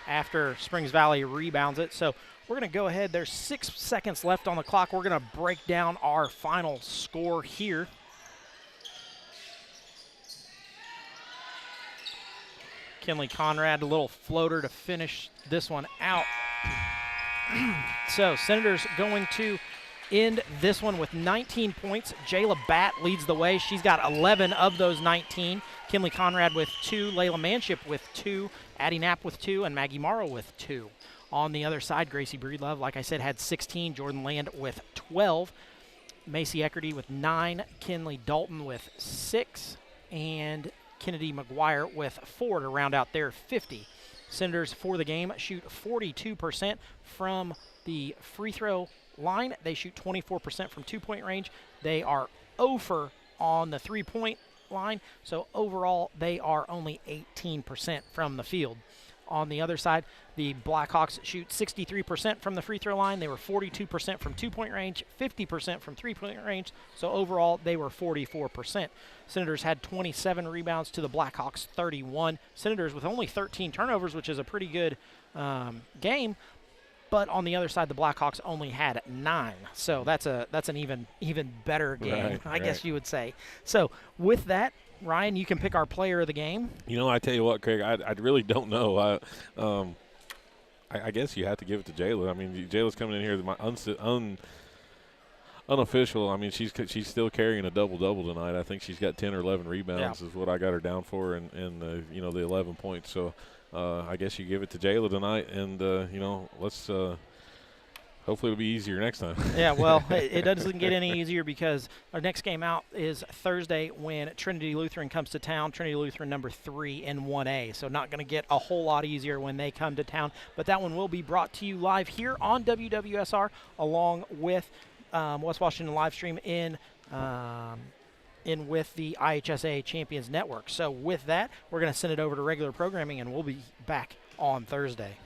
after Springs Valley rebounds it. So we're going to go ahead. There's 6 seconds left on the clock. We're going to break down our final score here. Kinley Conrad, a little floater to finish this one out. So Senators going to end this one with 19 points. Jayla Batt leads the way. She's got 11 of those 19. Kinley Conrad with 2, Layla Manship with 2, Addie Knapp with 2, and Maggie Morrow with 2. On the other side, Gracie Breedlove, like I said, had 16. Jordan Land with 12. Macy Eckerty with 9. Kinley Dalton with 6. And Kennedy McGuire with 4 to round out their 50. Senators for the game shoot 42% from the free throw line. They shoot 24% from 2-point range. They are 0 on the 3-point line. So overall, they are only 18% from the field. On the other side, the Blackhawks shoot 63% from the free throw line. They were 42% from 2-point range, 50% from 3-point range. So overall, they were 44%. Senators had 27 rebounds to the Blackhawks 31. Senators with only 13 turnovers, which is a pretty good game. But on the other side, the Blackhawks only had 9. So that's an even better game, I guess you would say. So with that, Ryan, you can pick our player of the game. You know, I tell you what, Craig, I really don't know. I guess you have to give it to Jayla. I mean, Jayla's coming in here my unofficial. I mean, she's still carrying a double-double tonight. I think she's got 10 or 11 rebounds is what I got her down for, and you know, the 11 points. So I guess you give it to Jayla tonight, and you know, let's Hopefully it'll be easier next time. Yeah, well, it doesn't get any easier because our next game out is Thursday when Trinity Lutheran comes to town. Trinity Lutheran number 3 in 1A. So not going to get a whole lot easier when they come to town. But that one will be brought to you live here on WWSR along with West Washington live stream in with the IHSA Champions Network. So with that, we're going to send it over to regular programming, and we'll be back on Thursday.